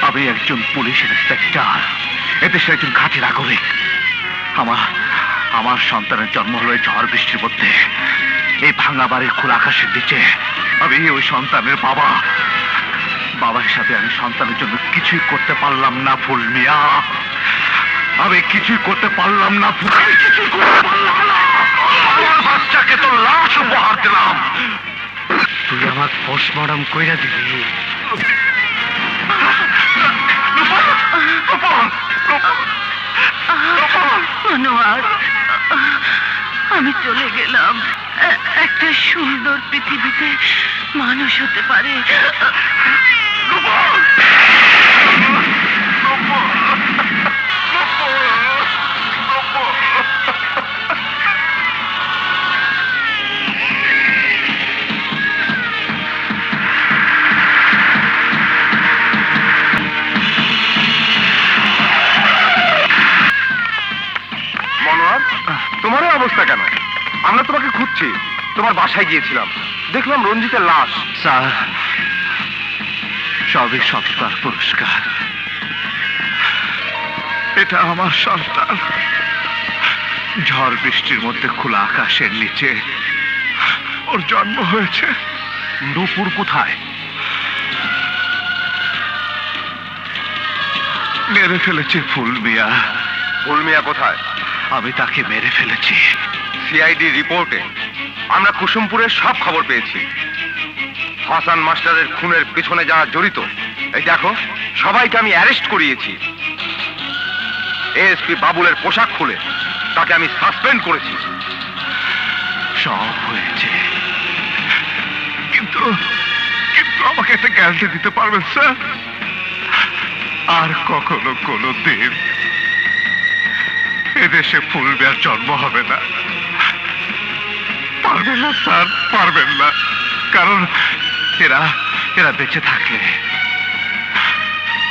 A: আমি একজন পুলিশ ইন্সপেক্টর, এদেশের একজন খাঁটি নাগরিক। আমার সন্তানের জন্ম হলো এই ঝড় বৃষ্টির মধ্যে, এই ভাঙা বাড়ির খোলা আকাশের নিচে। আমি ওই সন্তানের বাবা হিসাবে আমি সন্তানের জন্য কিছুই করতে পারলাম না ফুল মিয়া। আমি কিছুই করতে পারলাম না, কিছুই করতে পারলাম না। আমার বাচ্চাকে তো লাশ উপহার দিলাম,
F: তুই আমার পোস্টমর্টম কইরা দিবি।
D: মনোয়ার, আমি চলে গেলাম। একটা সুন্দর পৃথিবীতে মানুষ হতে পারে।
G: তোমার অবস্থা কেন? আমরা তোমাকে খুঁজছি, তোমার বাসায় গিয়েছিলাম, দেখলাম রঞ্জিতের লাশ।
A: স্যার, সবই সৎকার পুরস্কার। এটা আমার সন্তান, ঝড় বৃষ্টির মধ্যে খোলা আকাশের নিচে ওর জন্ম হয়েছে। নূপুর কোথায়? মেরে ফেলেছে ফুল মিয়া।
G: ফুল মিয়া কোথায়?
A: আমি তাকে মেরে ফেলেছি।
G: সিআইডি রিপোর্টে আমরা কুসুমপুরের সব খবর পেয়েছি। হাসান মাস্টারের খুনের পেছনে যারা জড়িত, এই দেখো, সবাইকে আমি অ্যারেস্ট করিয়েছি।
B: এএসপি বাবুলের পোশাক খুলে তাকে আমি সাসপেন্ড করেছি।
A: সব হয়েছে, কিন্তু কিন্তু আমাকে একটা গ্যারান্টি দিতে পারবেন স্যার? আর কখনো কোনো দিন এদেশে ফুলবিয়ার জন্ম হবে না? পারবেন না স্যার, পারবেন না। কারণ এরা এরা বেঁচে থাকলে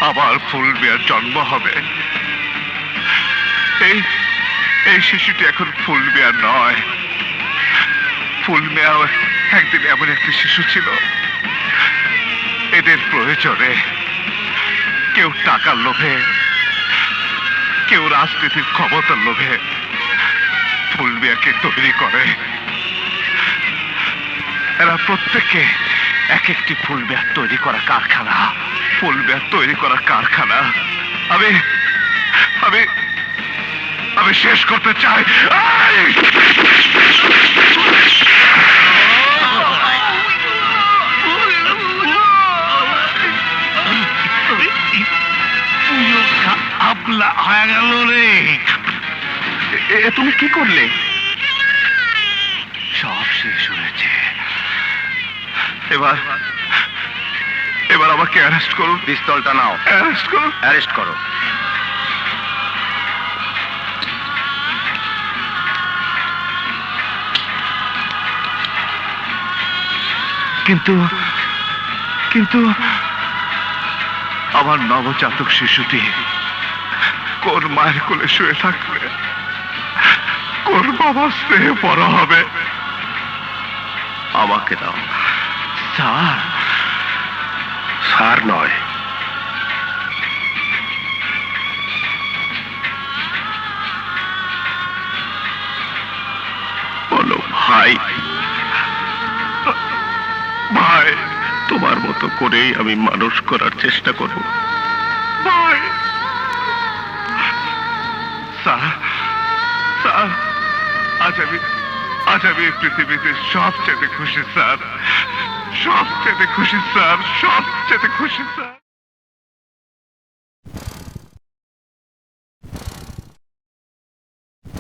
A: আবার ফুলবিয়ার জন্ম হবে। এই এই শিশুটি এখন ফুলবিয়া নয়। ফুলমিয়াও একদিন এমন একটি শিশু ছিল। এদের প্রয়োজনে কেউ টাকার লোভে, কেউ রাজনীতির ক্ষমতার লোভে ফুলমিয়াকে তৈরি করে। এরা প্রত্যেকে এক একটি ফুলমিয়া তৈরি করা কারখানা, ফুলমিয়া তৈরি করা কারখানা। আমি আমি আমি শেষ করতে চাই।
F: আপলা হয়ে গেল রে।
A: তুমি কি করলে? সব শেষ হয়েছে। এবার এবার আমাকে অ্যারেস্ট করুন।
B: পিস্তলটা নাও,
A: অ্যারেস্ট করুন।
B: অ্যারেস্ট করো।
A: কিন্তু কিন্তু আমার নবজাতক শিশুটি কোন মায়ের কোলে শুয়ে থাকবে, কোন বাবার স্নেহে বড় হবে?
B: আমাকে দাও।
A: স্যার,
B: সার নয়,
A: বলো ভাই। ভাই,
B: তোমার মতো করেই আমি মানুষ করার চেষ্টা করব।
A: ভাই। স্যার, স্যার, আজ আমি এই পৃথিবীতে সবচেয়ে খুশি স্যার, সবচেয়ে খুশি স্যার, সবচেয়ে খুশি স্যার।